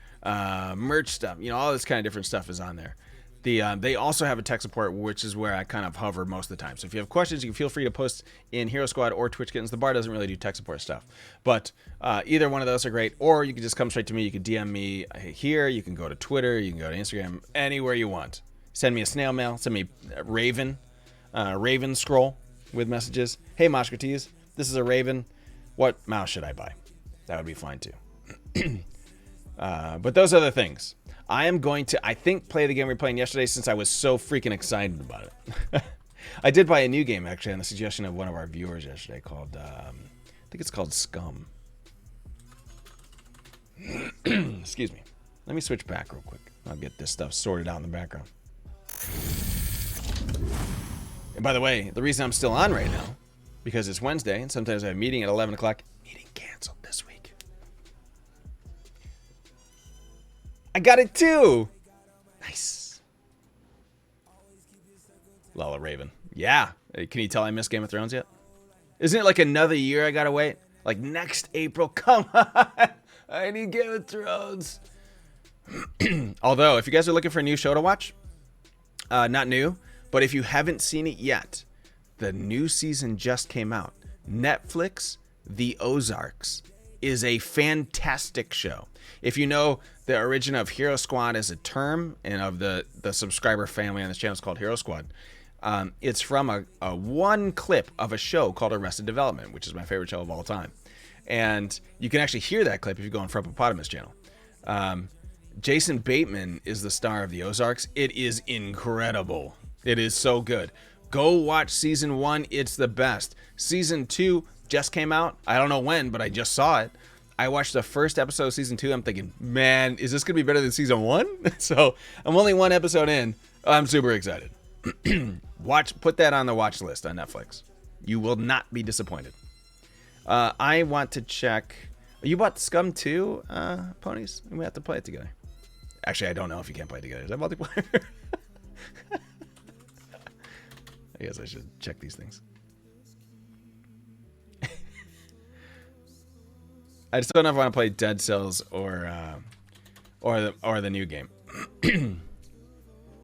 A: Merch stuff, all this kind of different stuff is on there. They also have a tech support, which is where I kind of hover most of the time. So if you have questions, you can feel free to post in Hero Squad or Twitch Kittens. The bar doesn't really do tech support stuff, but either one of those are great. Or you can just come straight to me. You can DM me here. You can go to Twitter. You can go to Instagram. Anywhere you want. Send me a snail mail. Send me a Raven scroll with messages. Hey, Moshkrates, this is a Raven. What mouse should I buy? That would be fine too. But those are the things. I am going to, I think, play the game we were playing yesterday since I was so freaking excited about it. I did buy a new game, actually, on the suggestion of one of our viewers yesterday called, I think it's called Scum. Excuse me. Let me switch back real quick. I'll get this stuff sorted out in the background. And by the way, the reason I'm still on right now, because it's Wednesday, and sometimes I have a meeting at 11 o'clock. Meeting canceled this week. I got it too. Nice. Lala Raven. Yeah. Can you tell I missed Game of Thrones yet? Isn't it like another year I gotta wait? Like next April? Come on. I need Game of Thrones. Although, if you guys are looking for a new show to watch, not new, but if you haven't seen it yet, the new season just came out. Netflix, The Ozarks, is a fantastic show. If you know the origin of Hero Squad as a term and of the subscriber family on this channel is called Hero Squad, it's from a one clip of a show called Arrested Development, which is my favorite show of all time. And you can actually hear that clip if you go on Frumpopotamus channel. Jason Bateman is the star of The Ozarks. It is incredible. It is so good. Go watch season 1. It's the best. Season 2 just came out. I don't know when, but I just saw it. I watched the first episode of season 2. I'm thinking, man, is this going to be better than season 1? So I'm only one episode in. I'm super excited. Put that on the watch list on Netflix. You will not be disappointed. I want to check. You bought Scum 2, Ponies? We have to play it together. Actually, I don't know if you can't play it together. Is that multiplayer? I guess I should check these things. I just don't know if I want to play Dead Cells or the new game.